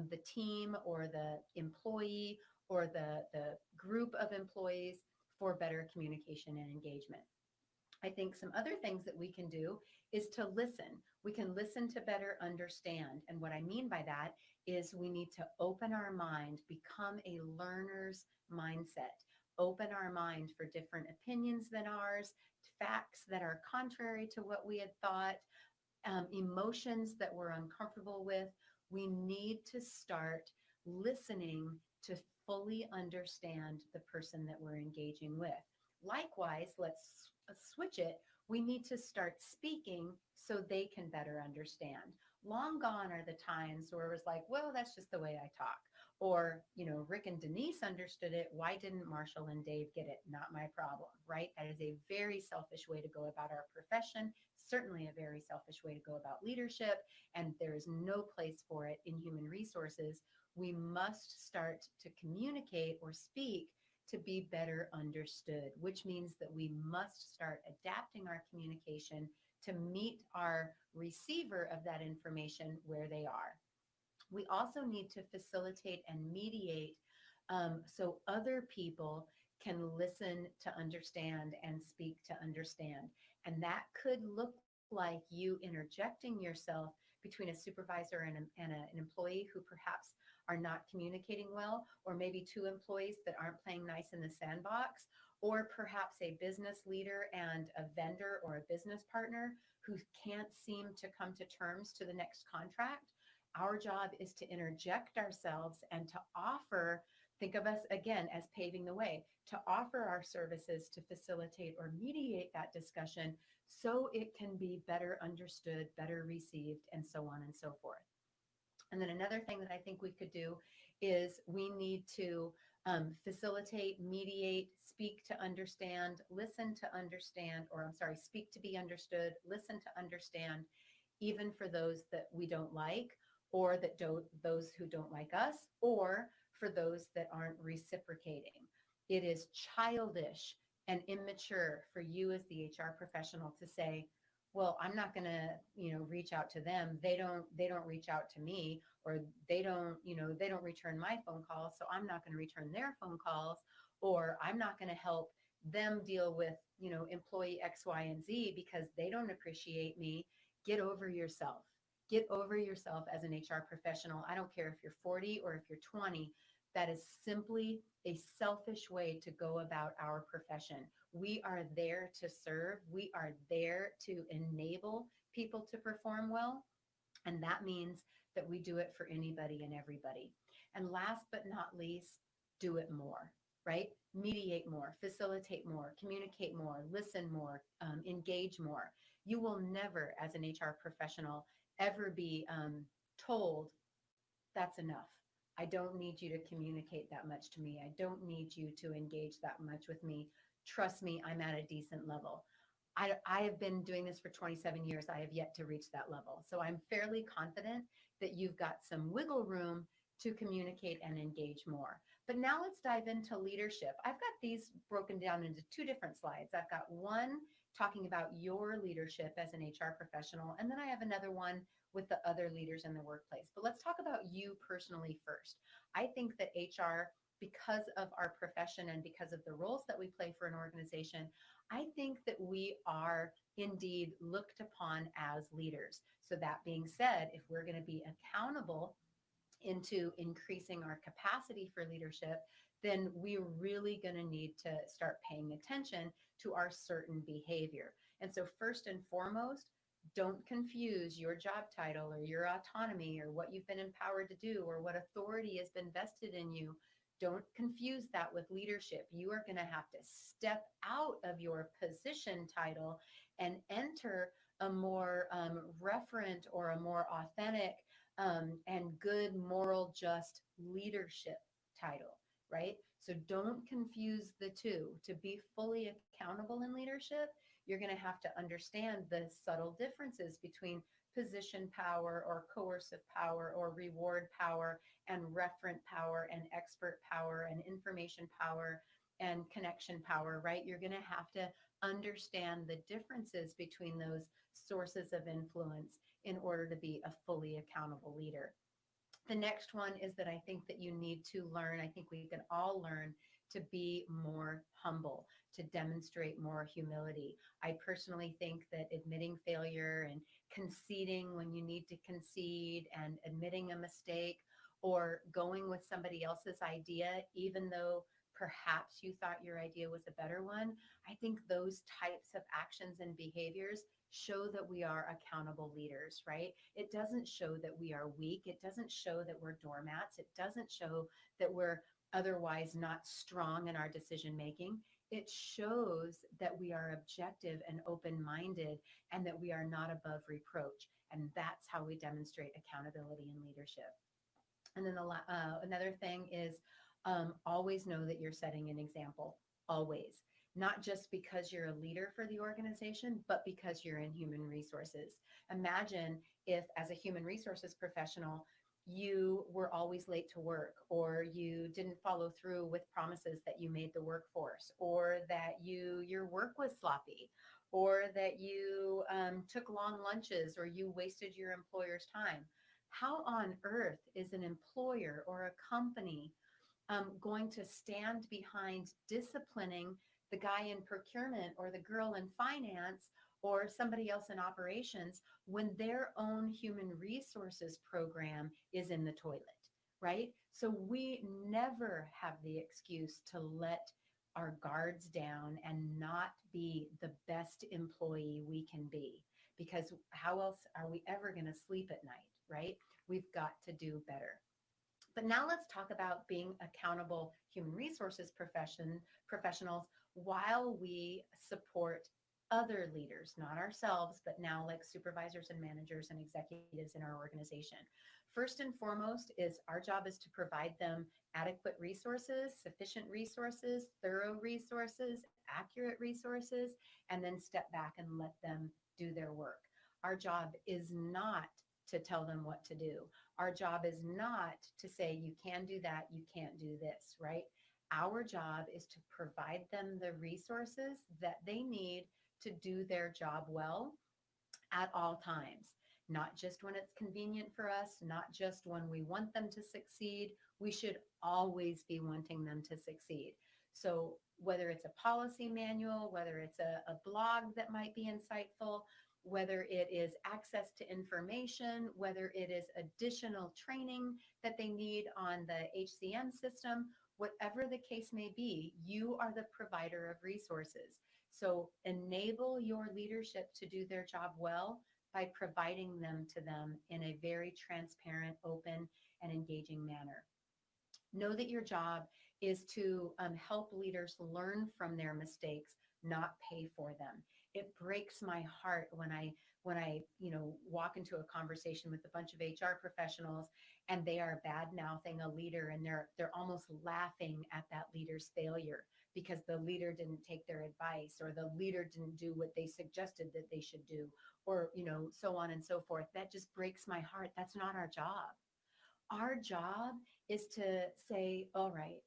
the team or the employee or the group of employees for better communication and engagement. I think some other things that we can do is to listen. We can listen to better understand. And what I mean by that is we need to open our mind, become a learner's mindset, open our mind for different opinions than ours, facts that are contrary to what we had thought, emotions that we're uncomfortable with. We need to start listening to fully understand the person that we're engaging with. Likewise, let's switch it. We need to start speaking so they can better understand. Long gone are the times where it was like, well, that's just the way I talk. Or, Rick and Denise understood it. Why didn't Marshall and Dave get it? Not my problem, right? That is a very selfish way to go about our profession, certainly a very selfish way to go about leadership, and there is no place for it in human resources. We must start to communicate or speak to be better understood, which means that we must start adapting our communication to meet our receiver of that information where they are. We also need to facilitate and mediate so other people can listen to understand and speak to understand. And that could look like you interjecting yourself between a supervisor and an employee who perhaps are not communicating well, or maybe 2 employees that aren't playing nice in the sandbox, or perhaps a business leader and a vendor or a business partner who can't seem to come to terms to the next contract. Our job is to interject ourselves and to offer Think of us again as paving the way to offer our services to facilitate or mediate that discussion so it can be better understood, better received, and so on and so forth. And then another thing that I think we could do is we need to facilitate, mediate, speak to understand, listen to understand, or I'm sorry, speak to be understood, listen to understand, even for those that we don't like, or that those who don't like us, or for those that aren't reciprocating. It is childish and immature for you as the HR professional to say, well, I'm not going to, reach out to them. They don't reach out to me, or they don't return my phone calls. So I'm not going to return their phone calls, or I'm not going to help them deal with, employee X, Y, and Z because they don't appreciate me. Get over yourself. Get over yourself as an HR professional. I don't care if you're 40 or if you're 20. That is simply a selfish way to go about our profession. We are there to serve. We are there to enable people to perform well. And that means that we do it for anybody and everybody. And last but not least, do it more, right? Mediate more, facilitate more, communicate more, listen more, engage more. You will never, as an HR professional, ever be told that's enough. I don't need you to communicate that much to me. I don't need you to engage that much with me. Trust me, I'm at a decent level. I have been doing this for 27 years. I have yet to reach that level. So I'm fairly confident that you've got some wiggle room to communicate and engage more. But now let's dive into leadership. I've got these broken down into two different slides. I've got one talking about your leadership as an HR professional, and then I have another one with the other leaders in the workplace. But let's talk about you personally first. I think that HR, because of our profession and because of the roles that we play for an organization, I think that we are indeed looked upon as leaders. So that being said, if we're going to be accountable into increasing our capacity for leadership, then we're really going to need to start paying attention to our certain behavior. And so first and foremost, don't confuse your job title or your autonomy or what you've been empowered to do or what authority has been vested in you. Don't confuse that with leadership. You are going to have to step out of your position title and enter a more referent or a more authentic and good, moral, just leadership title, right? So don't confuse the two. To be fully accountable in leadership, you're going to have to understand the subtle differences between position power or coercive power or reward power and referent power and expert power and information power and connection power, right? You're going to have to understand the differences between those sources of influence in order to be a fully accountable leader. The next one is that I think that you need to learn, I think we can all learn to be more humble, to demonstrate more humility. I personally think that admitting failure and conceding when you need to concede and admitting a mistake or going with somebody else's idea, even though perhaps you thought your idea was a better one, I think those types of actions and behaviors show that we are accountable leaders, right? It doesn't show that we are weak. It doesn't show that we're doormats. It doesn't show that we're otherwise not strong in our decision making. It shows that we are objective and open-minded and that we are not above reproach. And that's how we demonstrate accountability in leadership. And then another thing is always know that you're setting an example, always. Not just because you're a leader for the organization, but because you're in human resources. Imagine if, as a human resources professional, you were always late to work, or you didn't follow through with promises that you made the workforce, or that your work was sloppy, or that you took long lunches, or you wasted your employer's time. How on earth is an employer or a company going to stand behind disciplining the guy in procurement or the girl in finance or somebody else in operations when their own human resources program is in the toilet, right? So we never have the excuse to let our guards down and not be the best employee we can be, because how else are we ever going to sleep at night, right? We've got to do better. But now let's talk about being accountable human resources professionals while we support other leaders, not ourselves, but now like supervisors and managers and executives in our organization. First and foremost is our job is to provide them adequate resources, sufficient resources, thorough resources, accurate resources, and then step back and let them do their work. Our job is not to tell them what to do. Our job is not to say, you can do that, you can't do this, right? Our job is to provide them the resources that they need to do their job well at all times, not just when it's convenient for us, not just when we want them to succeed. We should always be wanting them to succeed. So whether it's a policy manual, whether it's a blog that might be insightful, whether it is access to information, whether it is additional training that they need on the HCM system, whatever the case may be, you are the provider of resources. So enable your leadership to do their job well by providing them to them in a very transparent, open, and engaging manner. Know that your job is to help leaders learn from their mistakes, not pay for them. It breaks my heart when I walk into a conversation with a bunch of HR professionals and they are bad mouthing a leader and they're almost laughing at that leader's failure because the leader didn't take their advice or the leader didn't do what they suggested that they should do, or so on and so forth. That just breaks my heart. That's not our job. Our job is to say, all right,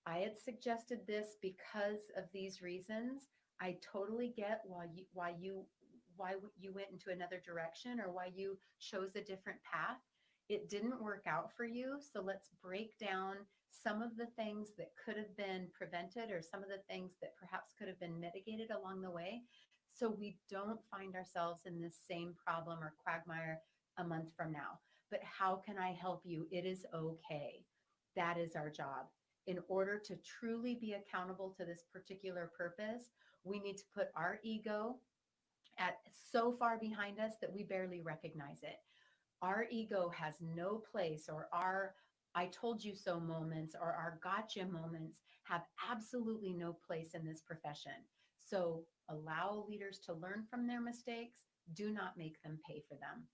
I had suggested this because of these reasons. I totally get why you went into another direction or why you chose a different path. It didn't work out for you. So let's break down some of the things that could have been prevented or some of the things that perhaps could have been mitigated along the way, so we don't find ourselves in this same problem or quagmire a month from now. But how can I help you? It is okay. That is our job. In order to truly be accountable to this particular purpose, we need to put our ego at so far behind us that we barely recognize it. Our ego has no place, or our I told you so moments or our gotcha moments have absolutely no place in this profession. So allow leaders to learn from their mistakes. Do not make them pay for them.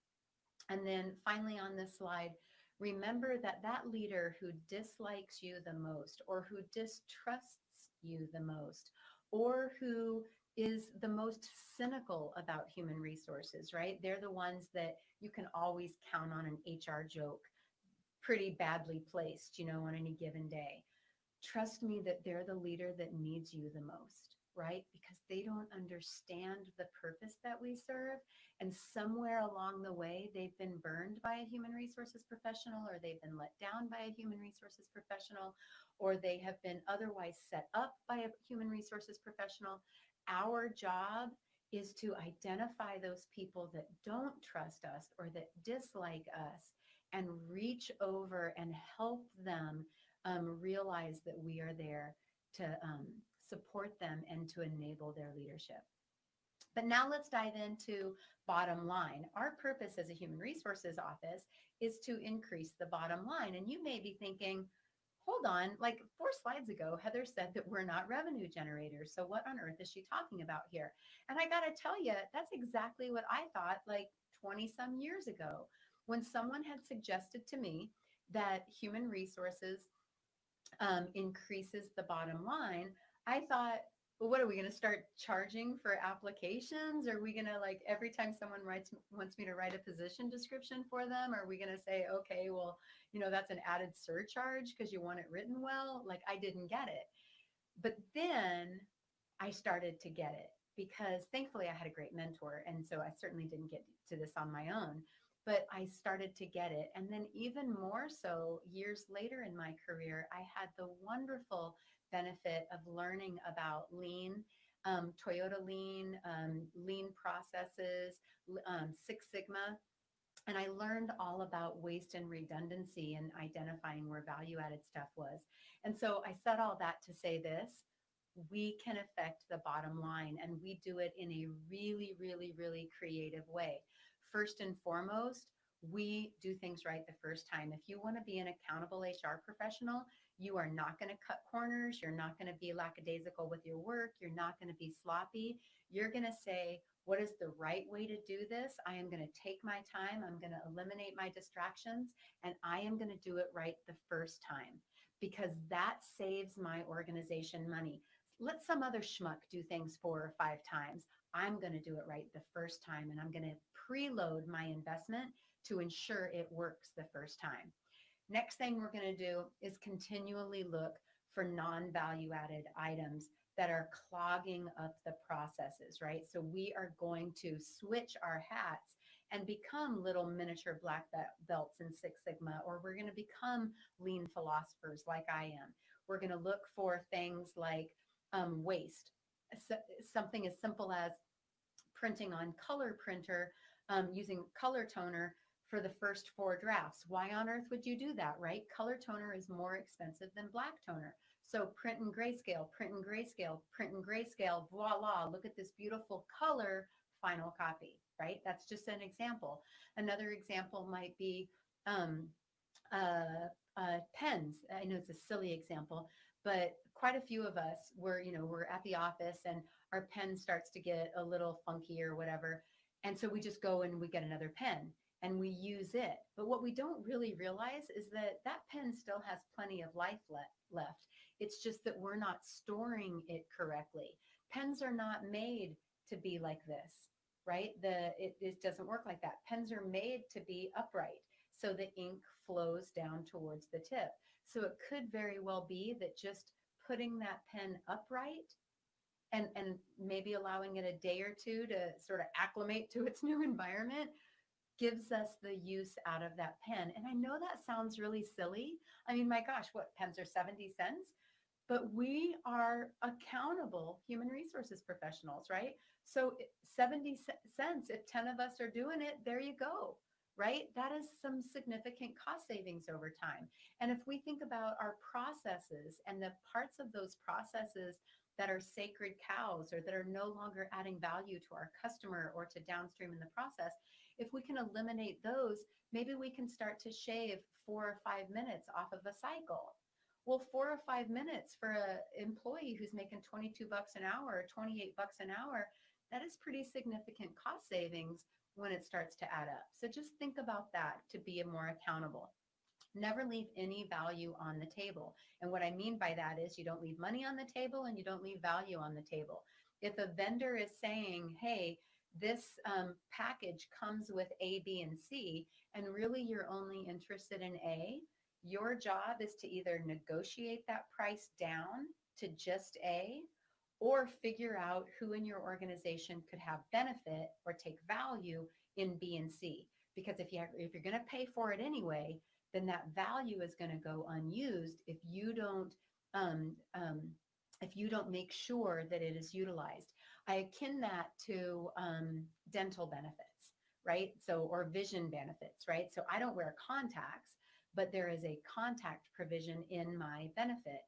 And then finally on this slide, remember that that leader who dislikes you the most, or who distrusts you the most, or who is the most cynical about human resources, right? They're the ones that you can always count on an HR joke pretty badly placed, on any given day. Trust me that they're the leader that needs you the most, right? Because they don't understand the purpose that we serve. And somewhere along the way, they've been burned by a human resources professional, or they've been let down by a human resources professional, or they have been otherwise set up by a human resources professional. Our job is to identify those people that don't trust us or that dislike us and reach over and help them realize that we are there to support them and to enable their leadership. But now let's dive into bottom line. Our purpose as a human resources office is to increase the bottom line. And you may be thinking, hold on, like 4 slides ago, Heather said that we're not revenue generators. So what on earth is she talking about here? And I got to tell you, that's exactly what I thought like 20 some years ago, when someone had suggested to me that human resources increases the bottom line. I thought, well, what are we going to start charging for applications? Are we going to, like, every time someone wants me to write a position description for them, are we going to say, okay, well, that's an added surcharge because you want it written well? Like, I didn't get it. But then I started to get it, because thankfully I had a great mentor. And so I certainly didn't get to this on my own, but I started to get it. And then even more so years later in my career, I had the wonderful benefit of learning about lean, Toyota lean, lean processes, Six Sigma. And I learned all about waste and redundancy and identifying where value added stuff was. And so I said all that to say this: we can affect the bottom line, and we do it in a really, really, really creative way. First and foremost, we do things right the first time. If you want to be an accountable HR professional, you are not going to cut corners. You're not going to be lackadaisical with your work. You're not going to be sloppy. You're going to say, what is the right way to do this? I am going to take my time. I'm going to eliminate my distractions, and I am going to do it right the first time, because that saves my organization money. Let some other schmuck do things 4 or 5 times. I'm going to do it right the first time, and I'm going to preload my investment to ensure it works the first time. Next thing we're going to do is continually look for non-value added items that are clogging up the processes, right? So we are going to switch our hats and become little miniature black belts in Six Sigma, or we're going to become lean philosophers like I am. We're going to look for things like waste, something as simple as printing on color printer, using color toner for the first 4 drafts. Why on earth would you do that, right? Color toner is more expensive than black toner. So print in grayscale, print in grayscale, print in grayscale, voila, look at this beautiful color, final copy, right? That's just an example. Another example might be pens. I know it's a silly example, but quite a few of us we're at the office and our pen starts to get a little funky or whatever. And so we just go and we get another pen and we use it. But what we don't really realize is that that pen still has plenty of life left. It's just that we're not storing it correctly. Pens are not made to be like this, right? It doesn't work like that. Pens are made to be upright, so the ink flows down towards the tip. So it could very well be that just putting that pen upright and maybe allowing it a day or two to sort of acclimate to its new environment gives us the use out of that pen. And I know that sounds really silly. I mean, my gosh, what, pens are 70 cents? But we are accountable human resources professionals, right? So 70 cents, if 10 of us are doing it, there you go, right? That is some significant cost savings over time. And if we think about our processes and the parts of those processes that are sacred cows or that are no longer adding value to our customer or to downstream in the process, if we can eliminate those, maybe we can start to shave 4 or 5 minutes off of a cycle. Well, 4 or 5 minutes for an employee who's making $22 an hour or $28 an hour, that is pretty significant cost savings when it starts to add up. So just think about that to be more accountable. Never leave any value on the table. And what I mean by that is you don't leave money on the table and you don't leave value on the table. If a vendor is saying, hey, this package comes with A, B, and C, and really you're only interested in A, your job is to either negotiate that price down to just A, or figure out who in your organization could have benefit or take value in B and C. Because if you're going to pay for it anyway, then that value is going to go unused if you don't make sure that it is utilized. I akin that to dental benefits, right? So, or vision benefits, right? So I don't wear contacts, but there is a contact provision in my benefit.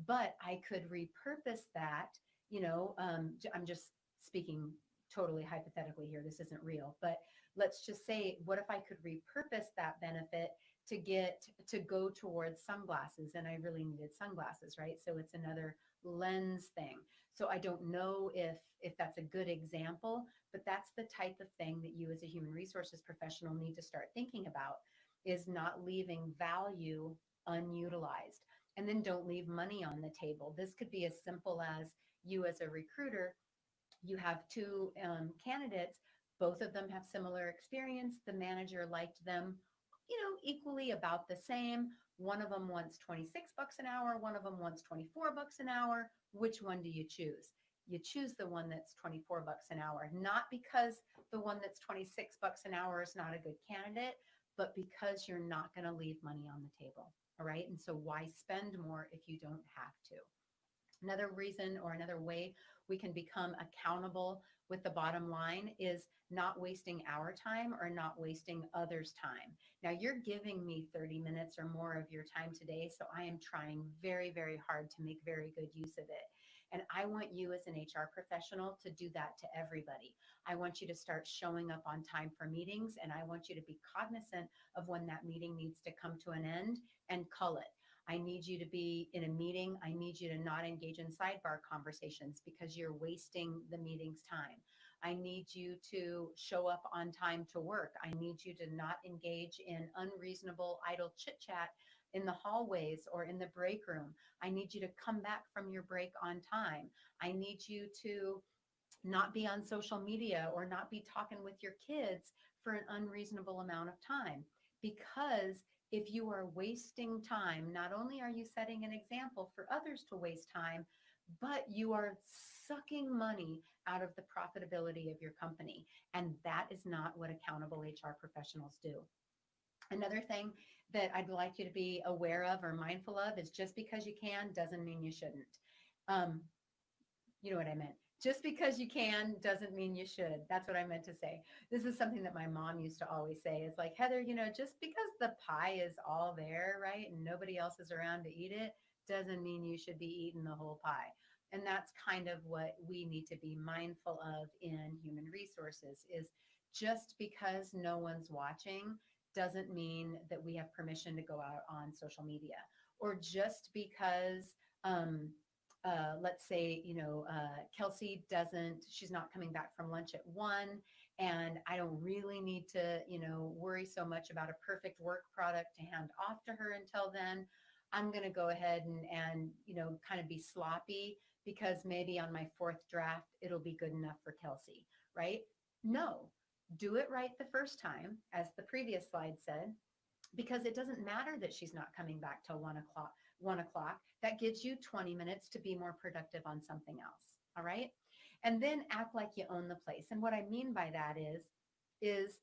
But I could repurpose that, I'm just speaking totally hypothetically here. This isn't real, but let's just say, what if I could repurpose that benefit to go towards sunglasses, and I really needed sunglasses, right? So it's another lens thing. So I don't know if that's a good example, but that's the type of thing that you as a human resources professional need to start thinking about, is not leaving value unutilized. And then don't leave money on the table. This could be as simple as you as a recruiter, you have 2 candidates, both of them have similar experience. The manager liked them, equally about the same. One of them wants $26 an hour. One of them wants $24 an hour. Which one do you choose? You choose the one that's $24 an hour, not because the one that's $26 an hour is not a good candidate, but because you're not going to leave money on the table. All right. And so why spend more if you don't have to? Another reason or another way we can become accountable with the bottom line is not wasting our time or not wasting others' time. Now, you're giving me 30 minutes or more of your time today, so I am trying very, very hard to make very good use of it. And I want you as an HR professional to do that to everybody. I want you to start showing up on time for meetings, and I want you to be cognizant of when that meeting needs to come to an end and cull it. I need you to be in a meeting. I need you to not engage in sidebar conversations because you're wasting the meeting's time. I need you to show up on time to work. I need you to not engage in unreasonable idle chit chat in the hallways or in the break room. I need you to come back from your break on time. I need you to not be on social media or not be talking with your kids for an unreasonable amount of time. Because if you are wasting time, not only are you setting an example for others to waste time, but you are sucking money out of the profitability of your company. And that is not what accountable HR professionals do. Another thing that I'd like you to be aware of or mindful of is just because you can doesn't mean you shouldn't. You know what I meant. Just because you can doesn't mean you should. That's what I meant to say. This is something that my mom used to always say. It's like, Heather, just because the pie is all there, right, and nobody else is around to eat it, doesn't mean you should be eating the whole pie. And that's kind of what we need to be mindful of in human resources is just because no one's watching doesn't mean that we have permission to go out on social media, or just because let's say, Kelsey she's not coming back from lunch at 1, and I don't really need to, worry so much about a perfect work product to hand off to her until then. I'm going to go ahead and kind of be sloppy because maybe on my 4th draft, it'll be good enough for Kelsey, right? No, do it right the first time, as the previous slide said, because it doesn't matter that she's not coming back till 1 o'clock. That gives you 20 minutes to be more productive on something else. All right. And then act like you own the place. And what I mean by that is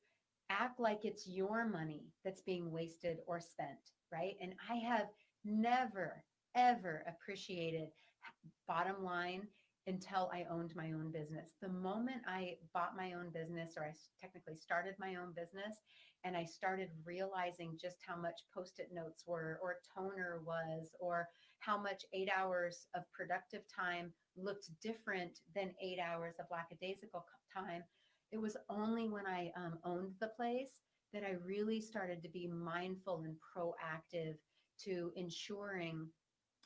act like it's your money that's being wasted or spent. Right. And I have never, ever appreciated, bottom line, until I owned my own business. The moment I bought my own business, or I technically started my own business, and I started realizing just how much Post-it notes were, or toner was, or how much 8 hours of productive time looked different than 8 hours of lackadaisical time. It was only when I owned the place that I really started to be mindful and proactive to ensuring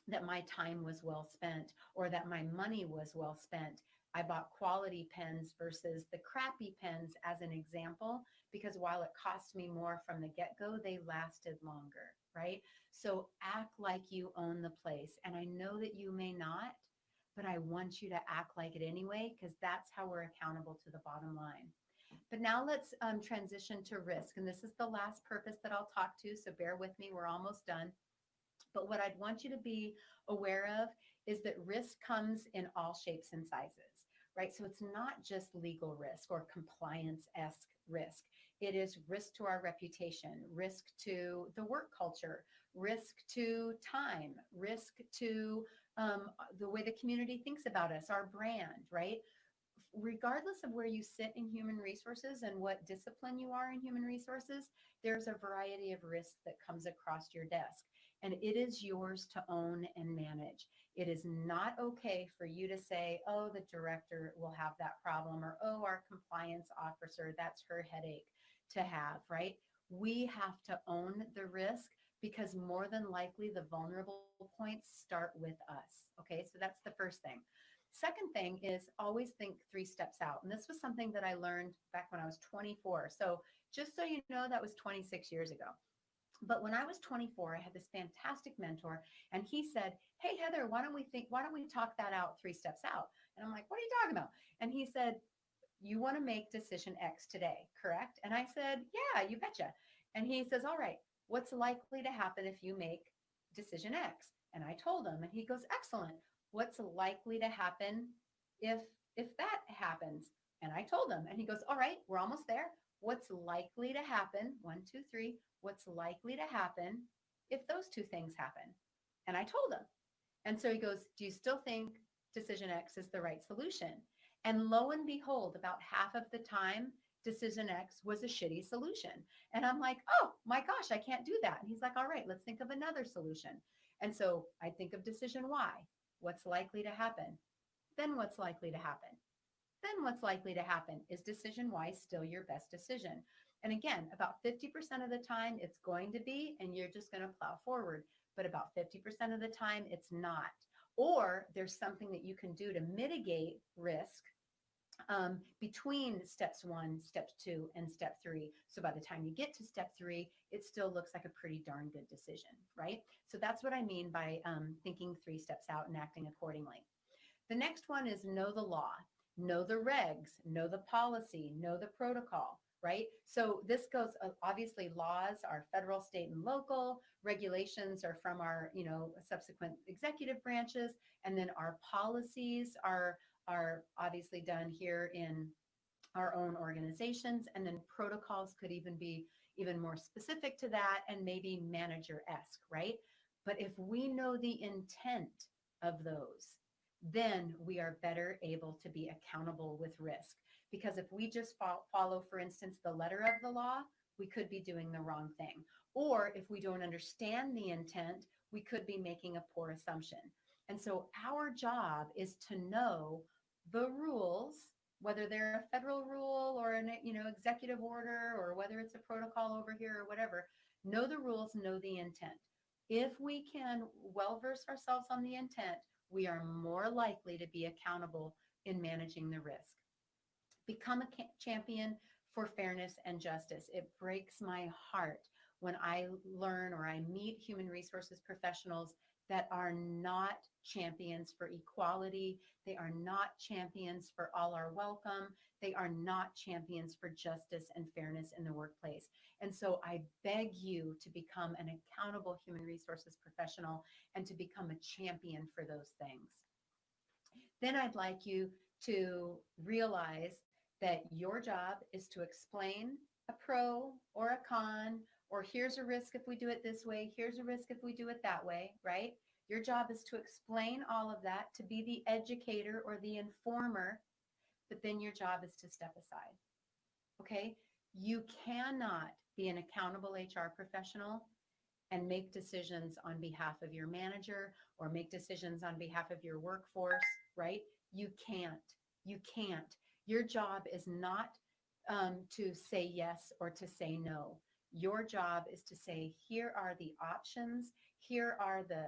that my time was well spent, or that my money was well spent. I bought quality pens versus the crappy pens as an example, because while it cost me more from the get-go, they lasted longer, right? So act like you own the place. And I know that you may not, but I want you to act like it anyway, because that's how we're accountable to the bottom line. But now let's transition to risk. And this is the last purpose that I'll talk to, so bear with me, we're almost done. But what I'd want you to be aware of is that risk comes in all shapes and sizes, right? So it's not just legal risk or compliance-esque risk. It is risk to our reputation, risk to the work culture, risk to time, risk to the way the community thinks about us, our brand, right? Regardless of where you sit in human resources and what discipline you are in human resources, there's a variety of risks that comes across your desk. And it is yours to own and manage. It is not okay for you to say, oh, the director will have that problem, or, oh, our compliance officer, that's her headache to have, right? We have to own the risk, because more than likely the vulnerable points start with us. Okay, so that's the first thing. Second thing is always think 3 steps out. And this was something that I learned back when I was 24. So just so you know, that was 26 years ago. But when I was 24, I had this fantastic mentor, and he said, hey, Heather, why don't we talk that out 3 steps out? And I'm like, what are you talking about? And he said, you want to make decision X today, correct? And I said, yeah, you betcha. And he says, all right, what's likely to happen if you make decision X? And I told him, and he goes, excellent. What's likely to happen if that happens? And I told him, and he goes, all right, we're almost there. What's likely to happen? 1, 2, 3. What's likely to happen if those 2 things happen? And I told him. And so he goes, do you still think decision X is the right solution? And lo and behold, about half of the time, decision X was a shitty solution. And I'm like, oh my gosh, I can't do that. And he's like, all right, let's think of another solution. And so I think of decision Y. What's likely to happen? then what's likely to happen? Then what's likely to happen is decision Y still your best decision? And again, about 50% of the time it's going to be, and you're just going to plow forward. But about 50% of the time it's not. Or there's something that you can do to mitigate risk between steps 1, step 2, and step 3. So by the time you get to step 3, it still looks like a pretty darn good decision, right? So that's what I mean by thinking 3 steps out and acting accordingly. The next one is know the law, know the regs, know the policy, know the protocol, right? So this goes, obviously laws are federal, state, and local. Regulations are from our, subsequent executive branches. And then our policies are obviously done here in our own organizations. And then protocols could even be even more specific to that and maybe manager-esque, right? But if we know the intent of those, then we are better able to be accountable with risk. Because if we just follow, for instance, the letter of the law, we could be doing the wrong thing. Or if we don't understand the intent, we could be making a poor assumption. And so our job is to know the rules, whether they're a federal rule or an executive order, or whether it's a protocol over here or whatever. Know the rules, know the intent. If we can well verse ourselves on the intent, we are more likely to be accountable in managing the risk. Become a champion for fairness and justice. It breaks my heart when I learn or I meet human resources professionals that are not champions for equality. They are not champions for all are welcome. They are not champions for justice and fairness in the workplace. And so I beg you to become an accountable human resources professional and to become a champion for those things. Then I'd like you to realize that your job is to explain a pro or a con, or here's a risk if we do it this way, here's a risk if we do it that way, right? Your job is to explain all of that, to be the educator or the informer, but then your job is to step aside, okay? You cannot be an accountable HR professional and make decisions on behalf of your manager or make decisions on behalf of your workforce, right? You can't. You can't. Your job is not to say yes or to say no. Your job is to say, here are the options. Here are the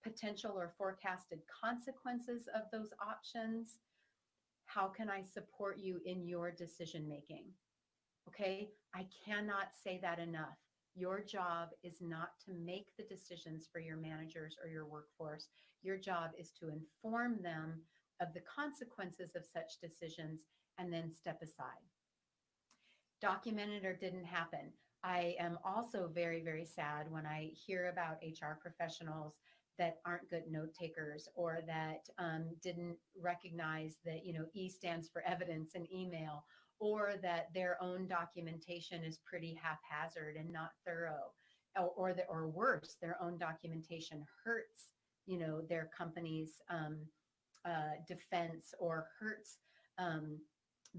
potential or forecasted consequences of those options. How can I support you in your decision making? Okay, I cannot say that enough. Your job is not to make the decisions for your managers or your workforce. Your job is to inform them of the consequences of such decisions and then step aside. Documented or didn't happen. I am also very, very sad when I hear about HR professionals that aren't good note takers, or that didn't recognize that, E stands for evidence in email, or that their own documentation is pretty haphazard and not thorough, or worse, their own documentation hurts, their company's defense, or hurts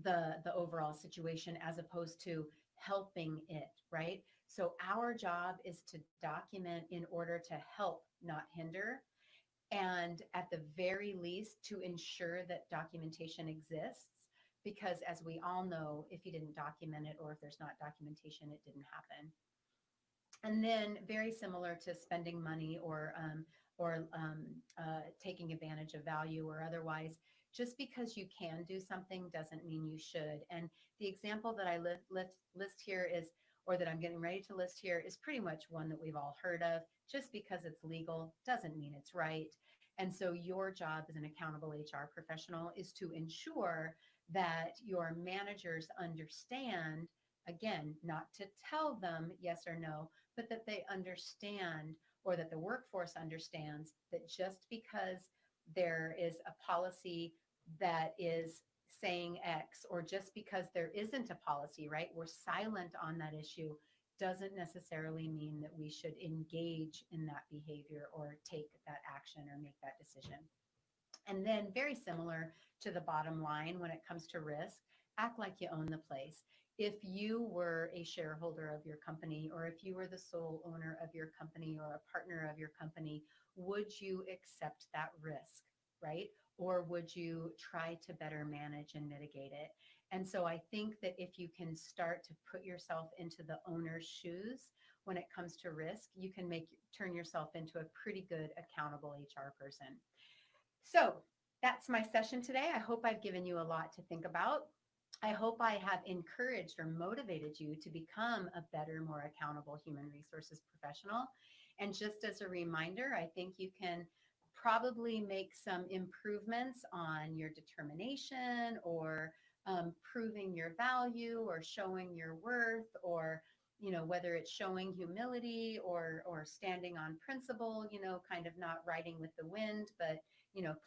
the overall situation as opposed to helping it, right? So our job is to document in order to help, not hinder. And at the very least, to ensure that documentation exists, because as we all know, if you didn't document it, or if there's not documentation, it didn't happen. And then very similar to spending money or taking advantage of value or otherwise, just because you can do something doesn't mean you should. And the example that I list here is, or that I'm getting ready to list here, is pretty much one that we've all heard of. Just because it's legal doesn't mean it's right. And so your job as an accountable HR professional is to ensure that your managers understand, again, not to tell them yes or no, but that they understand, or that the workforce understands, that just because there is a policy that is saying X, or just because there isn't a policy, right, we're silent on that issue, doesn't necessarily mean that we should engage in that behavior or take that action or make that decision. And then very similar to the bottom line when it comes to risk, act like you own the place. If you were a shareholder of your company, or if you were the sole owner of your company or a partner of your company, would you accept that risk? right? Or would you try to better manage and mitigate it? And so I think that if you can start to put yourself into the owner's shoes when it comes to risk, you can turn yourself into a pretty good accountable HR person. So that's my session today. I hope I've given you a lot to think about. I hope I have encouraged or motivated you to become a better, more accountable human resources professional. And just as a reminder, I think you can probably make some improvements on your determination, or proving your value, or showing your worth, or whether it's showing humility, or standing on principle, kind of not riding with the wind, but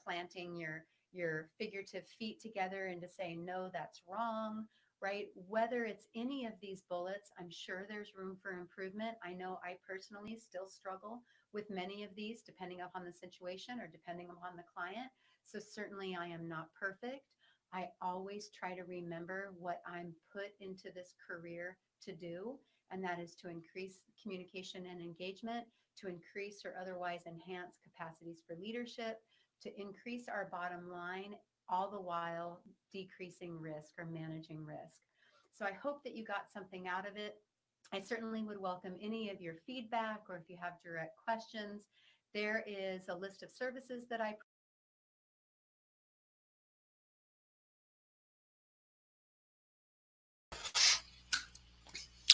planting your figurative feet together and to say, no, that's wrong, right? Whether it's any of these bullets, I'm sure there's room for improvement. I know I personally still struggle with many of these, depending upon the situation or depending upon the client. So certainly I am not perfect. I always try to remember what I'm put into this career to do, and that is to increase communication and engagement, to increase or otherwise enhance capacities for leadership, to increase our bottom line, all the while decreasing risk or managing risk. So I hope that you got something out of it. I certainly would welcome any of your feedback, or if you have direct questions. There is a list of services that I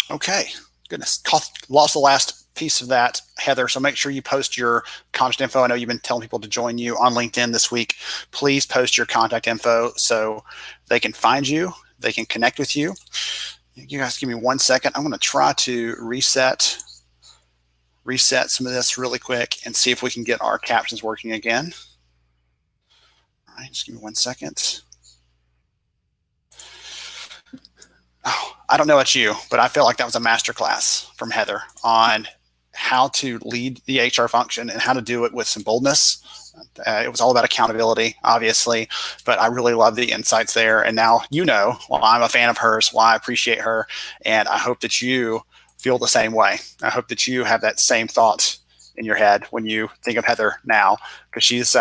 Okay, goodness, lost the last piece of that, Heather. So make sure you post your contact info. I know you've been telling people to join you on LinkedIn this week. Please post your contact info so they can find you, they can connect with you. You guys give me 1 second. I'm going to try to reset some of this really quick and see if we can get our captions working again. All right, just give me 1 second. Oh, I don't know about you, but I feel like that was a masterclass from Heather on how to lead the HR function and how to do it with some boldness. It was all about accountability, obviously, but I really love the insights there. And now why I'm a fan of hers, why I appreciate her, and I hope that you feel the same way. I hope that you have that same thought in your head when you think of Heather now, because she's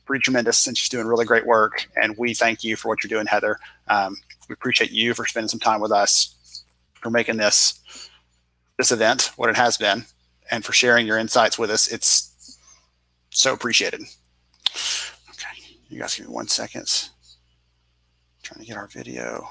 pretty tremendous and she's doing really great work. And we thank you for what you're doing, Heather. We appreciate you for spending some time with us, for making this event what it has been, and for sharing your insights with us. It's so appreciated. Okay, you guys give me 1 second. Trying to get our video.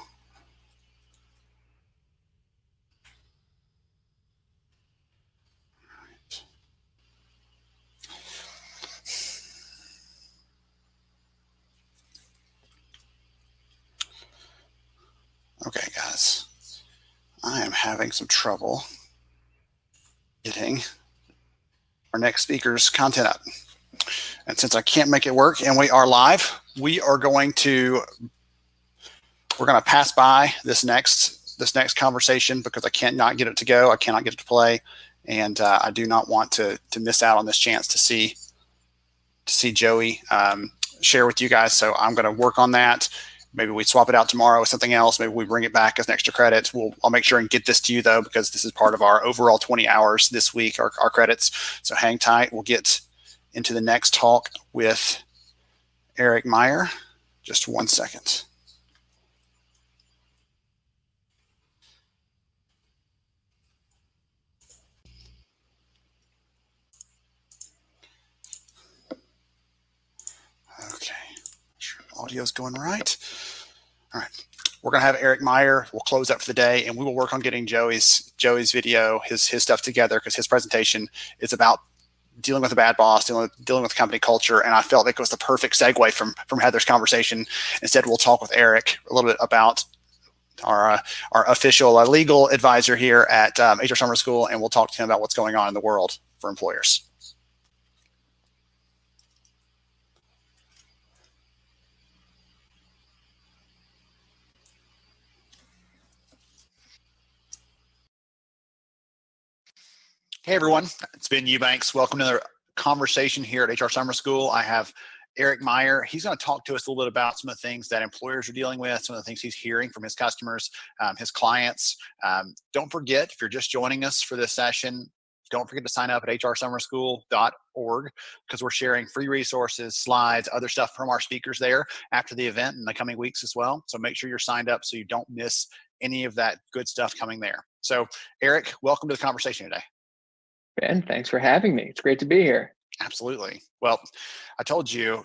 Okay, guys, I am having some trouble getting our next speaker's content up. And since I can't make it work and we are live, we're going to pass by this next conversation because I cannot get it to go. I cannot get it to play. And I do not want to miss out on this chance to see Joey share with you guys. So I'm going to work on that. Maybe we swap it out tomorrow with something else. Maybe we bring it back as an extra credit. I'll make sure and get this to you, though, because this is part of our overall 20 hours this week, our credits. So hang tight. We'll get into the next talk with Eric Meyer. Just 1 second. Okay, sure audio's going right. All right, we're gonna have Eric Meyer. We'll close up for the day, and we will work on getting Joey's video, his stuff together, because his presentation is about dealing with a bad boss, dealing with company culture, and I felt like it was the perfect segue from Heather's conversation. Instead, we'll talk with Eric a little bit about our official legal advisor here at HR Summer School, and we'll talk to him about what's going on in the world for employers. Hey everyone, it's Ben Eubanks. Welcome to the conversation here at HR Summer School. I have Eric Meyer. He's going to talk to us a little bit about some of the things that employers are dealing with, some of the things he's hearing from his customers, his clients. Don't forget, if you're just joining us for this session, Don't forget to sign up at hrsummerschool.org because we're sharing free resources, slides, other stuff from our speakers there after the event in the coming weeks as well. So make sure you're signed up so you don't miss any of that good stuff coming there. So Eric, welcome to the conversation today. Ben, thanks for having me. It's great to be here. Absolutely. Well, I told you,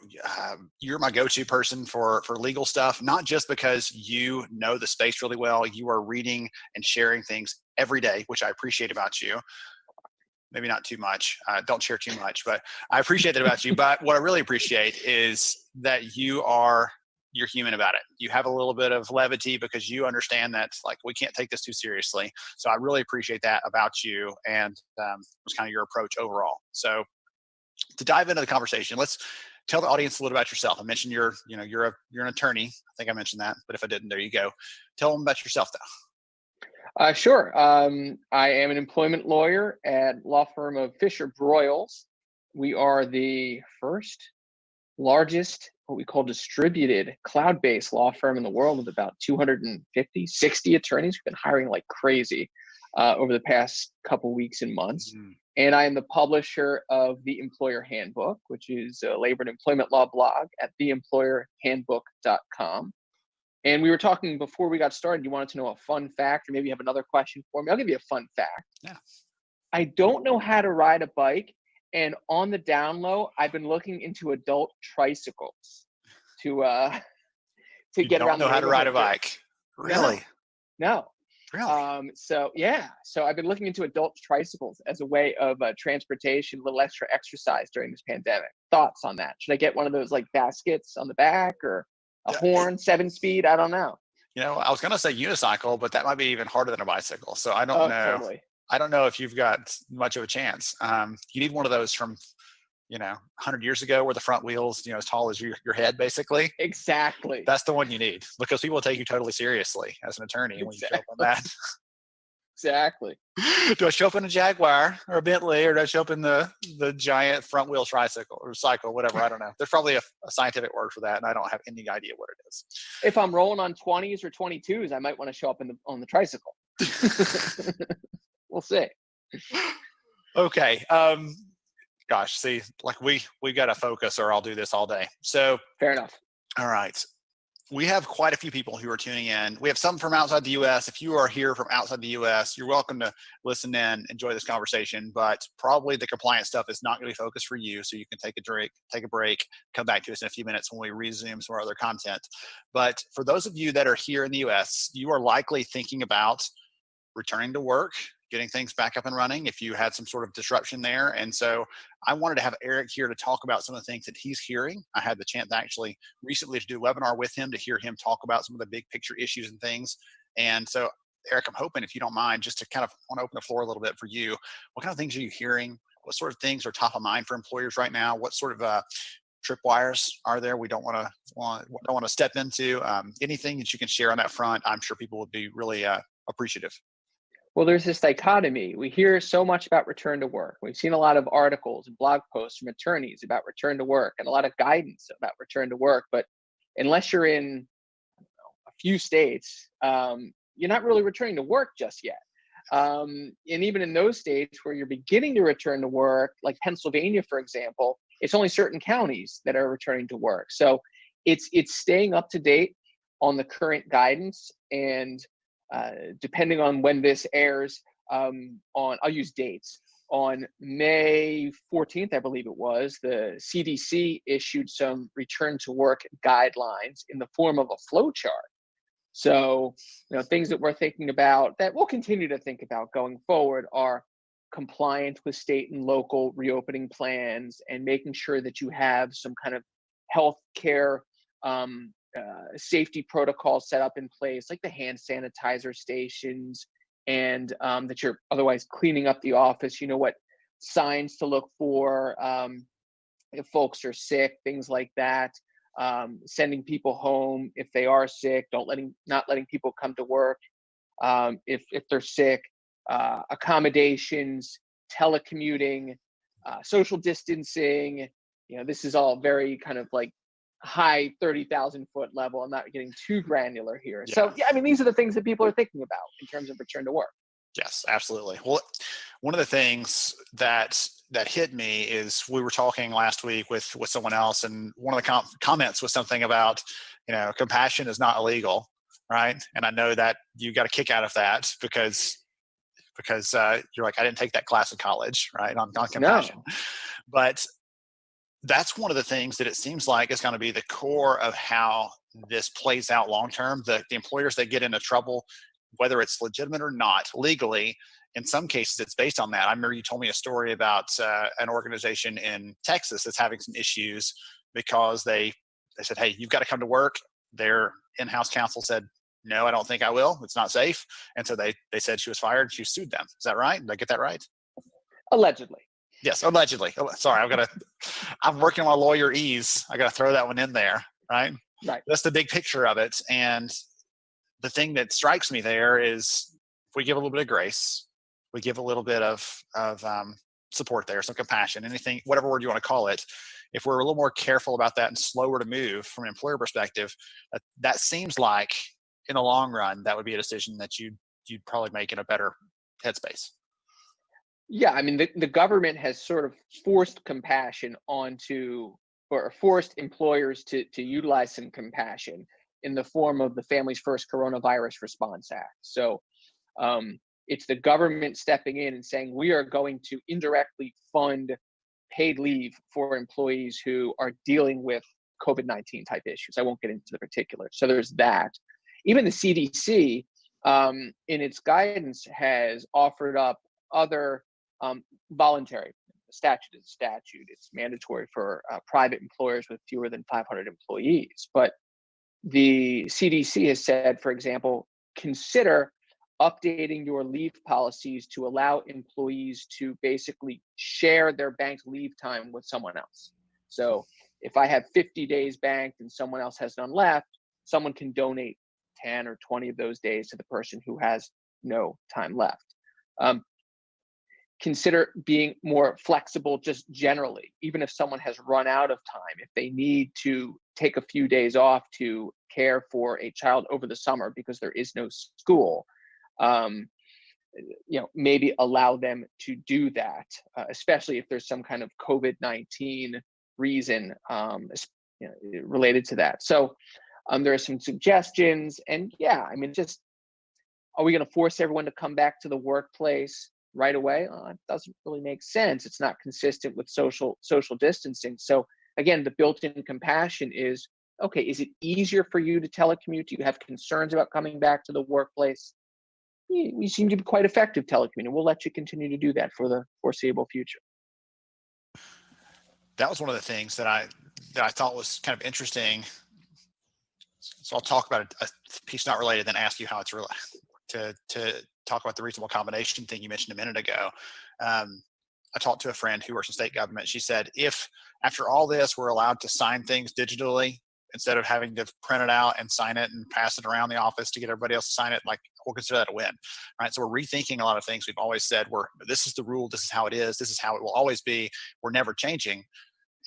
you're my go-to person for legal stuff, not just because you know the space really well. You are reading and sharing things every day, which I appreciate about you. Maybe not too much. Don't share too much, but I appreciate that about you. But what I really appreciate is that you're human about it. You have a little bit of levity because you understand that like we can't take this too seriously. So I really appreciate that about you, and was kind of your approach overall. So to dive into the conversation, let's tell the audience a little about yourself. I mentioned you're an attorney. I think I mentioned that, but if I didn't, there you go. Tell them about yourself though. Sure. I am an employment lawyer at law firm of Fisher Broyles. We are the first largest, what we call distributed cloud-based law firm in the world with about 60 attorneys. We've been hiring like crazy over the past couple weeks and months. Mm-hmm. And I am the publisher of the Employer Handbook, which is a labor and employment law blog at theemployerhandbook.com. And we were talking before we got started, you wanted to know a fun fact, or maybe you have another question for me. I'll give you a fun fact. Yeah. I don't know how to ride a bike. And on the down low, I've been looking into adult tricycles to get around. You don't know how to ride a bike? Really? No. Really? So I've been looking into adult tricycles as a way of transportation, a little extra exercise during this pandemic. Thoughts on that? Should I get one of those like baskets on the back or a horn, 7-speed? I don't know. I was going to say unicycle, but that might be even harder than a bicycle. So I don't know. Totally. I don't know if you've got much of a chance. You need one of those from, 100 years ago where the front wheels, as tall as your head, basically. Exactly. That's the one you need because people will take you totally seriously as an attorney when you show up on that. Exactly. Do I show up in a Jaguar or a Bentley, or do I show up in the giant front wheel tricycle or cycle, whatever? I don't know. There's probably a scientific word for that, and I don't have any idea what it is. If I'm rolling on 20s or 22s, I might want to show up on the tricycle. We'll see. Okay. Gosh, see, like we got to focus or I'll do this all day. So fair enough. All right. We have quite a few people who are tuning in. We have some from outside the U.S. If you are here from outside the U.S., you're welcome to listen in, enjoy this conversation, but probably the compliance stuff is not going to be focused for you. So you can take a break, come back to us in a few minutes when we resume some of our other content. But for those of you that are here in the U.S., you are likely thinking about returning to work, getting things back up and running if you had some sort of disruption there. And so I wanted to have Eric here to talk about some of the things that he's hearing. I had the chance actually recently to do a webinar with him to hear him talk about some of the big picture issues and things. And so Eric, I'm hoping, if you don't mind, just to kind of want to open the floor a little bit for you. What kind of things are you hearing? What sort of things are top of mind for employers right now? What sort of tripwires are there we don't want to step into? Anything that you can share on that front, I'm sure people would be really appreciative. Well, there's this dichotomy. We hear so much about return to work. We've seen a lot of articles and blog posts from attorneys about return to work and a lot of guidance about return to work. But unless you're in a few states, you're not really returning to work just yet. And even in those states where you're beginning to return to work, like Pennsylvania, for example, it's only certain counties that are returning to work. So it's staying up to date on the current guidance, and depending on when this airs, I'll use dates. On May 14th, I believe it was, the CDC issued some return to work guidelines in the form of a flow chart. So, things that we're thinking about, that we'll continue to think about going forward, are compliant with state and local reopening plans and making sure that you have some kind of health care safety protocols set up in place, like the hand sanitizer stations, and that you're otherwise cleaning up the office. You know what signs to look for if folks are sick, things like that. Sending people home if they are sick, not letting people come to work if they're sick. Accommodations, telecommuting, social distancing. This is all very kind of like high 30,000 foot level. I'm not getting too granular here. Yeah. So these are the things that people are thinking about in terms of return to work. Yes, absolutely. Well, one of the things that hit me is we were talking last week with someone else, and one of the comments was something about, compassion is not illegal, right? And I know that you got a kick out of that because you're like, I didn't take that class in college, right? On compassion, No. but that's one of the things that it seems like is going to be the core of how this plays out long term. The employers that get into trouble, whether it's legitimate or not, legally, in some cases it's based on that. I remember you told me a story about an organization in Texas that's having some issues because they said, hey, you've got to come to work. Their in-house counsel said, no, I don't think I will. It's not safe. And so they said she was fired. She sued them. Is that right? Did I get that right? Allegedly. Yes, allegedly. Sorry, I'm working on my lawyer ease. I got to throw that one in there, right? Right. That's the big picture of it. And the thing that strikes me there is if we give a little bit of grace, we give a little bit of support there, some compassion, anything, whatever word you want to call it. If we're a little more careful about that and slower to move from an employer perspective, that seems like in the long run, that would be a decision that you'd probably make in a better headspace. Yeah, I mean, the government has sort of forced compassion onto, or forced employers to utilize some compassion in the form of the Families First Coronavirus Response Act. So it's the government stepping in and saying, we are going to indirectly fund paid leave for employees who are dealing with COVID-19 type issues. I won't get into the particulars. So there's that. Even the CDC, in its guidance, has offered up other voluntary. Statute is statute. It's mandatory for private employers with fewer than 500 employees. But the CDC has said, for example, consider updating your leave policies to allow employees to basically share their banked leave time with someone else. So if I have 50 days banked and someone else has none left, someone can donate 10 or 20 of those days to the person who has no time left. Consider being more flexible just generally, even if someone has run out of time, if they need to take a few days off to care for a child over the summer because there is no school, maybe allow them to do that, especially if there's some kind of COVID-19 reason related to that. So there are some suggestions, and yeah, I mean, just, are we going to force everyone to come back to the workplace right away? It doesn't really make sense. It's not consistent with social distancing. So again, the built-in compassion is, okay, is it easier for you to telecommute? Do you have concerns about coming back to the workplace? We seem to be quite effective telecommuting. We'll let you continue to do that for the foreseeable future. That was one of the things that I thought was kind of interesting. So I'll talk about a piece not related, then ask you how it's related to talk about the reasonable accommodation thing you mentioned a minute ago. I talked to a friend who works in state government. She said, if after all this, we're allowed to sign things digitally instead of having to print it out and sign it and pass it around the office to get everybody else to sign it, like, we'll consider that a win, right? So we're rethinking a lot of things. We've always said, this is the rule. This is how it is. This is how it will always be. We're never changing.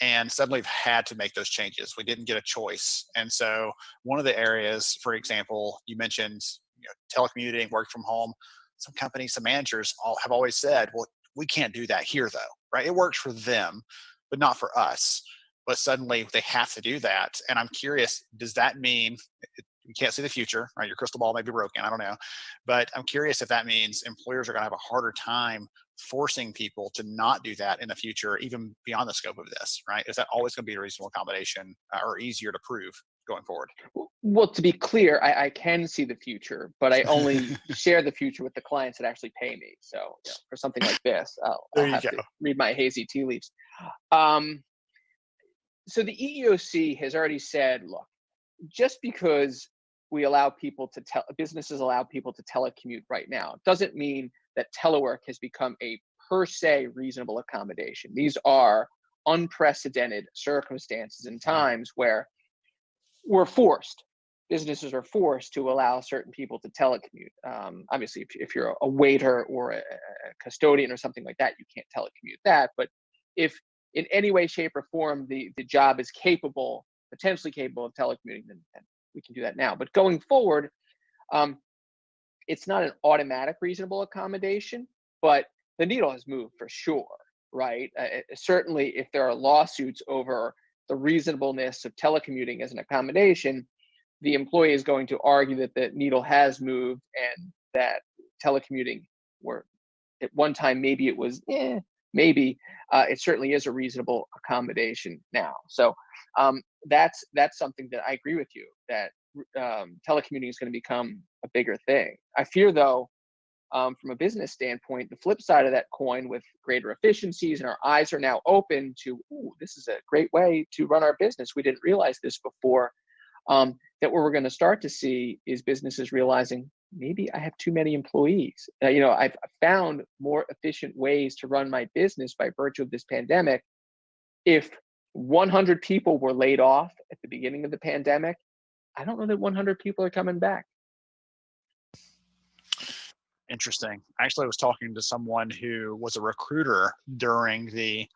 And suddenly we've had to make those changes. We didn't get a choice. And so one of the areas, for example, you mentioned telecommuting, work from home. Some companies, some managers have always said, well, we can't do that here though, right? It works for them, but not for us. But suddenly they have to do that. And I'm curious, does that mean, you can't see the future, right? Your crystal ball may be broken, I don't know. But I'm curious if that means employers are going to have a harder time forcing people to not do that in the future, even beyond the scope of this, right? Is that always going to be a reasonable accommodation or easier to prove going forward? Well, to be clear, I can see the future, but I only share the future with the clients that actually pay me. So for something like this, I'll have to read my hazy tea leaves. So the EEOC has already said, look, just because businesses allow people to telecommute right now doesn't mean that telework has become a per se reasonable accommodation. These are unprecedented circumstances and times where businesses are forced to allow certain people to telecommute. Obviously, if you're a waiter or a custodian or something like that, you can't telecommute that. But if in any way, shape, or form the job is potentially capable of telecommuting, then we can do that now. But going forward, it's not an automatic reasonable accommodation, but the needle has moved for sure, right? Certainly, if there are lawsuits over the reasonableness of telecommuting as an accommodation, the employee is going to argue that the needle has moved and that telecommuting, were at one time maybe it was maybe it certainly is a reasonable accommodation now. So that's something that I agree with you, that telecommuting is going to become a bigger thing. I fear, though, from a business standpoint, the flip side of that coin, with greater efficiencies, and our eyes are now open to, ooh, this is a great way to run our business. We didn't realize this before. That what we're going to start to see is businesses realizing, maybe I have too many employees. I've found more efficient ways to run my business by virtue of this pandemic. If 100 people were laid off at the beginning of the pandemic, I don't know that 100 people are coming back. Interesting. Actually, I was talking to someone who was a recruiter during the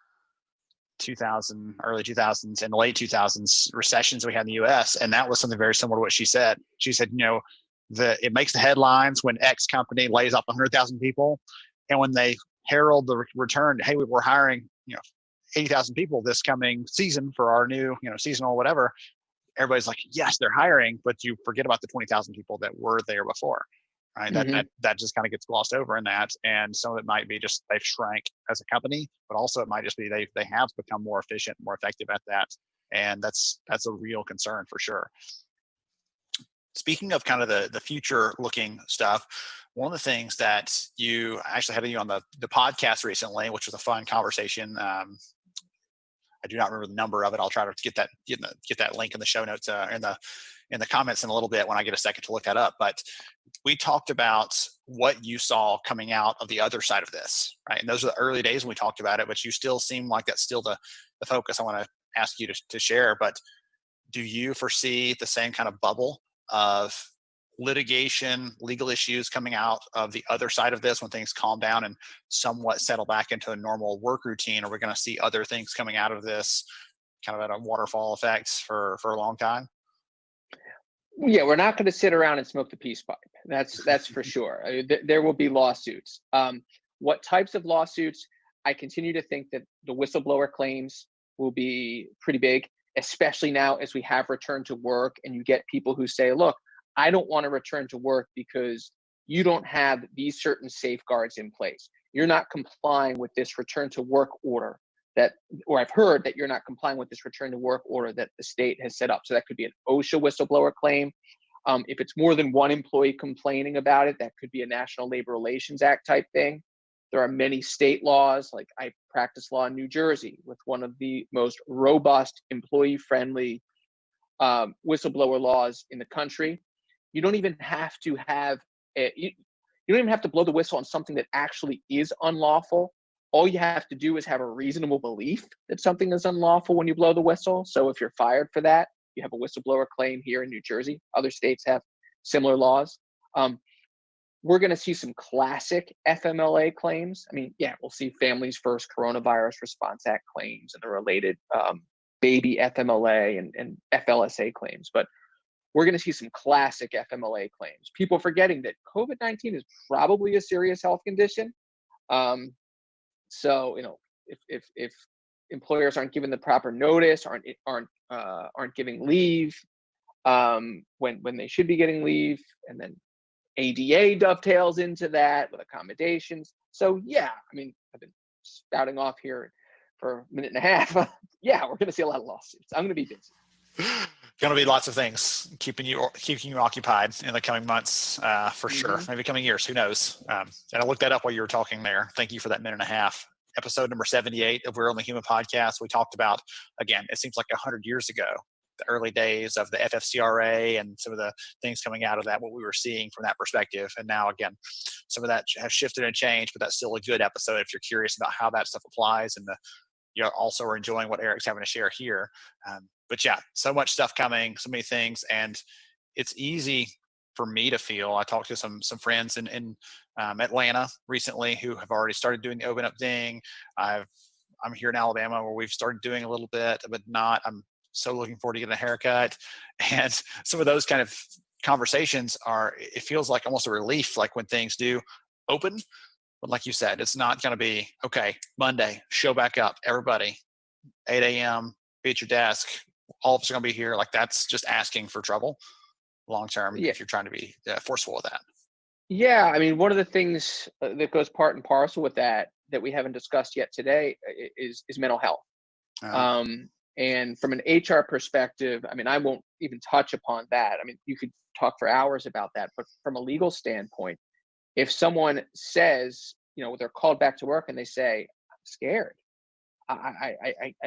early 2000s and the late 2000s recessions we had in the US. And that was something very similar to what she said. She said, it makes the headlines when X company lays off 100,000 people. And when they herald the return, hey, we're hiring, 80,000 people this coming season for our new, seasonal whatever. Everybody's like, yes, they're hiring, but you forget about the 20,000 people that were there before. Right. Mm-hmm. That just kind of gets glossed over in that. And some of it might be just they've shrank as a company, but also it might just be they have become more efficient, more effective at that. And that's a real concern for sure. Speaking of kind of the future looking stuff, one of the things that you actually had you on the podcast recently, which was a fun conversation. I do not remember the number of it. I'll try to get that link in the show notes in the comments in a little bit when I get a second to look that up. But we talked about what you saw coming out of the other side of this, right? And those are the early days when we talked about it, but you still seem like that's still the focus I want to ask you to share. But do you foresee the same kind of bubble of litigation, legal issues coming out of the other side of this when things calm down and somewhat settle back into a normal work routine? Are we going to see other things coming out of this kind of at a waterfall effect for a long time? Yeah, we're not going to sit around and smoke the peace pipe. That's for sure. There will be lawsuits. What types of lawsuits? I continue to think that the whistleblower claims will be pretty big, especially now as we have returned to work and you get people who say, look, I don't want to return to work because you don't have these certain safeguards in place. You're not complying with this return to work order or I've heard that you're not complying with this return to work order that the state has set up. So that could be an OSHA whistleblower claim. If it's more than one employee complaining about it, that could be a National Labor Relations Act type thing. There are many state laws, like I practice law in New Jersey with one of the most robust employee-friendly whistleblower laws in the country. You don't even have to have you don't even have to blow the whistle on something that actually is unlawful. All you have to do is have a reasonable belief that something is unlawful when you blow the whistle. So if you're fired for that, you have a whistleblower claim here in New Jersey. Other states have similar laws. We're going to see some classic FMLA claims. I mean, yeah, we'll see Families First Coronavirus Response Act claims and the related baby FMLA and FLSA claims. But we're going to see some classic FMLA claims. People forgetting that COVID-19 is probably a serious health condition. So, if employers aren't given the proper notice, aren't giving leave when they should be getting leave, and then ADA dovetails into that with accommodations. So yeah, I mean, I've been spouting off here for a minute and a half. Yeah, we're going to see a lot of lawsuits. I'm going to be busy. Going to be lots of things keeping you occupied in the coming months, for sure. Maybe coming years, who knows? And I looked that up while you were talking there. Thank you for that minute and a half. Episode number 78 of We're Only Human podcast. We talked about, again, it seems like 100 years ago, the early days of the FFCRA and some of the things coming out of that, what we were seeing from that perspective. And now, again, some of that has shifted and changed, but that's still a good episode if you're curious about how that stuff applies and you also are enjoying what Eric's having to share here. But yeah, so much stuff coming, so many things, and it's easy for me to feel. I talked to some friends in Atlanta recently who have already started doing the open up thing. I'm here in Alabama where we've started doing a little bit, but not. I'm so looking forward to getting a haircut, and some of those kind of conversations it feels like almost a relief, like when things do open. But like you said, it's not going to be, okay, Monday, show back up, everybody, 8 a.m., be at your desk. All of us are going to be here. Like, that's just asking for trouble long term Yeah. if you're trying to be forceful with that. Yeah, I mean, one of the things that goes part and parcel with that we haven't discussed yet today is mental health. And from an HR perspective, I mean, I won't even touch upon that. I mean, you could talk for hours about that, but from a legal standpoint, if someone says, they're called back to work and they say, I'm scared, I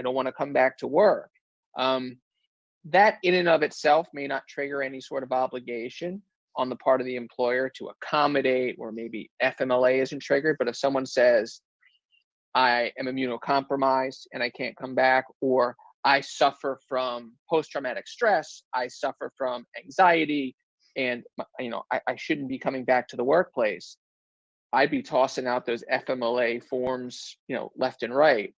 don't want to come back to work, that in and of itself may not trigger any sort of obligation on the part of the employer to accommodate, or maybe FMLA isn't triggered. But if someone says, I am immunocompromised and I can't come back, or I suffer from post-traumatic stress, I suffer from anxiety, and I shouldn't be coming back to the workplace, I'd be tossing out those FMLA forms, left and right.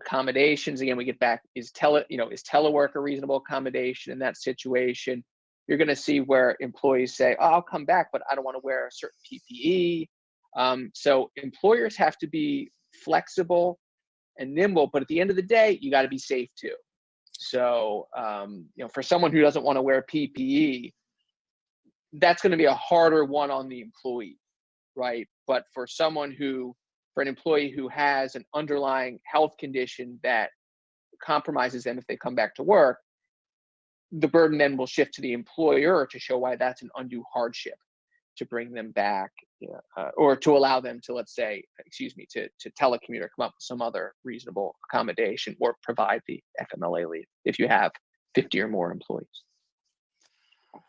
Accommodations, again, we get back, is telework a reasonable accommodation in that situation? You're going to see where employees say, oh, I'll come back, but I don't want to wear a certain PPE. So employers have to be flexible and nimble, but at the end of the day, you got to be safe too. So, for someone who doesn't want to wear PPE, that's going to be a harder one on the employee, right? But for an employee who has an underlying health condition that compromises them if they come back to work, the burden then will shift to the employer to show why that's an undue hardship to bring them back, or to allow them to, to telecommute or come up with some other reasonable accommodation, or provide the FMLA leave if you have 50 or more employees. I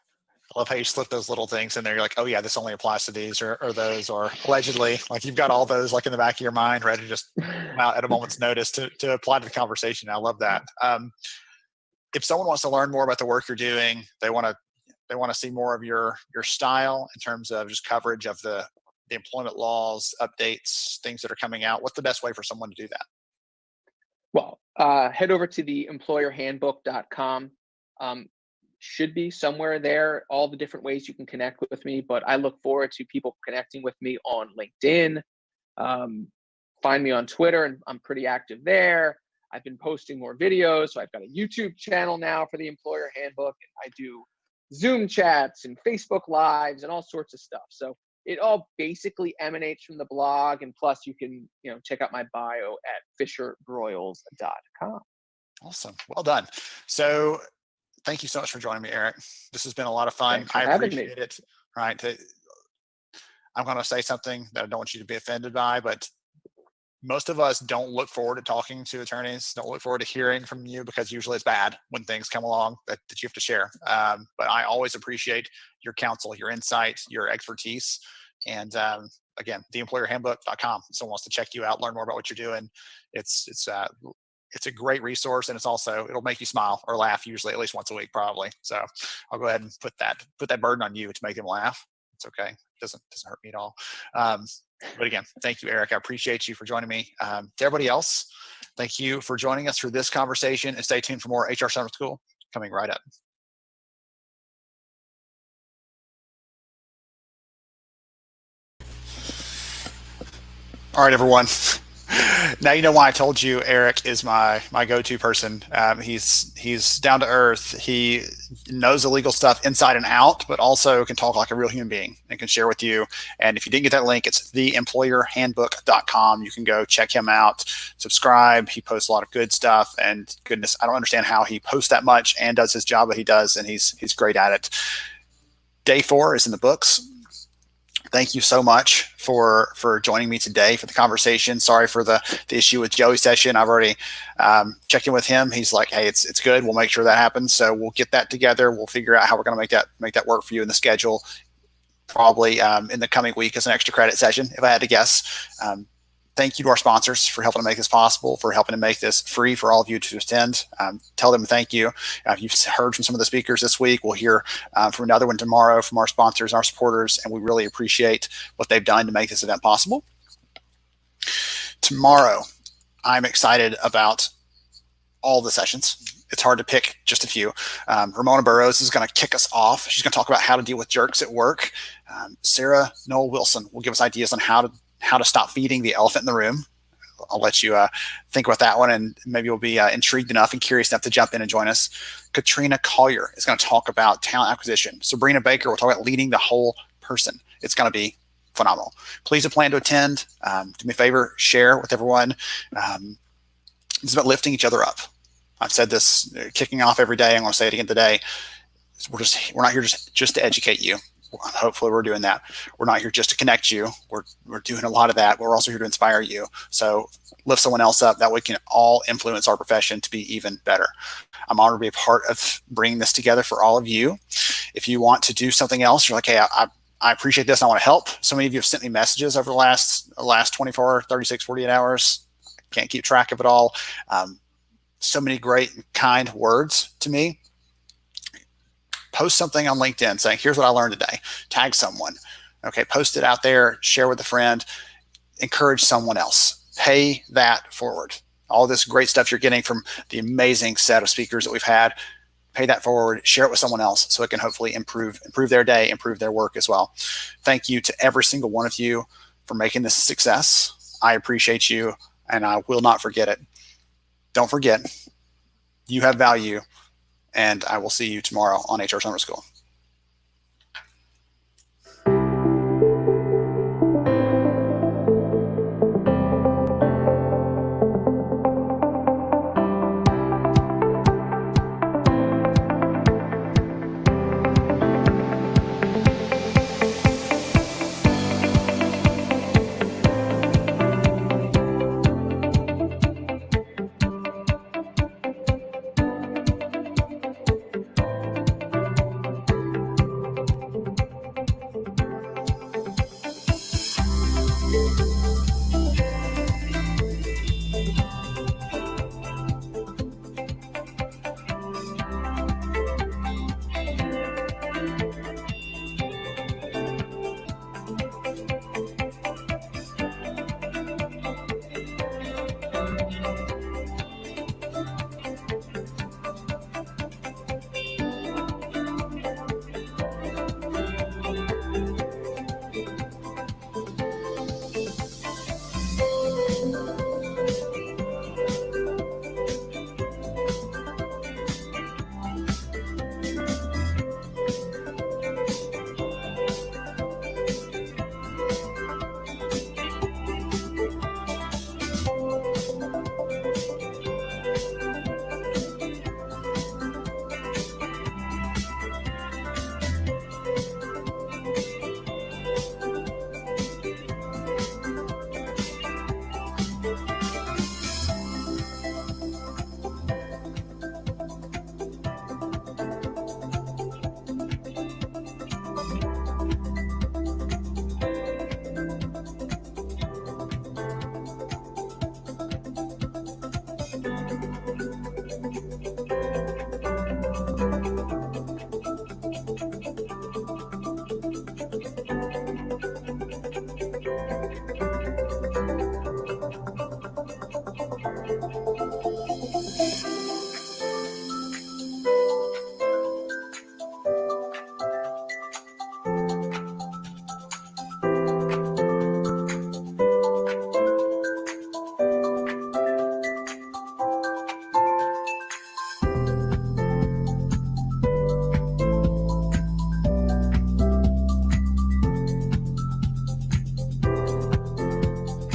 love how you slip those little things in there. You're like, oh yeah, this only applies to these or those, or allegedly, like you've got all those like in the back of your mind, ready to just come out at a moment's notice to apply to the conversation. I love that. If someone wants to learn more about the work you're doing, they want to see more of your style in terms of just coverage of the employment laws, updates, things that are coming out, what's the best way for someone to do that? Well, head over to the employerhandbook.com. Should be somewhere there, all the different ways you can connect with me, but I look forward to people connecting with me on LinkedIn. Find me on Twitter, and I'm pretty active there. I've been posting more videos, so I've got a YouTube channel now for the Employer Handbook. I do Zoom chats and Facebook Lives and all sorts of stuff. So it all basically emanates from the blog, and plus you can check out my bio at fisherbroyles.com. Awesome, well done. So thank you so much for joining me, Eric. This has been a lot of fun. Thanks for I appreciate me. it. Right, I'm going to say something that I don't want you to be offended by, but most of us don't look forward to talking to attorneys, don't look forward to hearing from you, because usually it's bad when things come along that you have to share. But I always appreciate your counsel, your insight, your expertise. And again, theemployerhandbook.com. If someone wants to check you out, learn more about what you're doing, it's a great resource, and it'll make you smile or laugh, usually at least once a week, probably. So I'll go ahead and put that burden on you to make them laugh. It's okay. It doesn't hurt me at all. But again, thank you, Eric. I appreciate you for joining me. To everybody else, thank you for joining us for this conversation, and stay tuned for more HR Summer School coming right up. All right, everyone. Now you know why I told you Eric is my go-to person. He's down to earth. He knows the legal stuff inside and out, but also can talk like a real human being and can share with you. And if you didn't get that link, it's theemployerhandbook.com. You can go check him out, subscribe. He posts a lot of good stuff, and goodness, I don't understand how he posts that much and does his job, but he does, and he's great at it. Day 4 is in the books. Thank you so much for joining me today for the conversation. Sorry for the issue with Joey's session. I've already checked in with him. He's like, hey, it's good. We'll make sure that happens. So we'll get that together. We'll figure out how we're going to make that work for you in the schedule, probably in the coming week as an extra credit session, if I had to guess. Thank you to our sponsors for helping to make this possible, for helping to make this free for all of you to attend. Tell them thank you. You've heard from some of the speakers this week. We'll hear from another one tomorrow from our sponsors, our supporters, and we really appreciate what they've done to make this event possible. Tomorrow, I'm excited about all the sessions. it's hard to pick just a few. Ramona Burrows is going to kick us off. She's going to talk about how to deal with jerks at work. Sarah Noel Wilson will give us ideas on how to stop feeding the elephant in the room. I'll let you think about that one, and maybe you'll be intrigued enough and curious enough to jump in and join us. Katrina Collier is going to talk about talent acquisition. Sabrina Baker will talk about leading the whole person. It's going to be phenomenal. Please do plan to attend. Do me a favor, share with everyone. It's about lifting each other up. I've said this kicking off every day. I'm going to say it again today. We're not here just to educate you. Hopefully we're doing that. We're not here just to connect you. We're doing a lot of that. But we're also here to inspire you. So lift someone else up. That way we can all influence our profession to be even better. I'm honored to be a part of bringing this together for all of you. If you want to do something else, you're like, hey, I appreciate this. I want to help. So many of you have sent me messages over the last 24, 36, 48 hours. I can't keep track of it all. So many great and kind words to me. Post something on LinkedIn saying, here's what I learned today. Tag someone. Okay, post it out there, share with a friend, encourage someone else. Pay that forward. All this great stuff you're getting from the amazing set of speakers that we've had, pay that forward, share it with someone else so it can hopefully improve their day, improve their work as well. Thank you to every single one of you for making this a success. I appreciate you, and I will not forget it. Don't forget, you have value, and I will see you tomorrow on HR Summer School.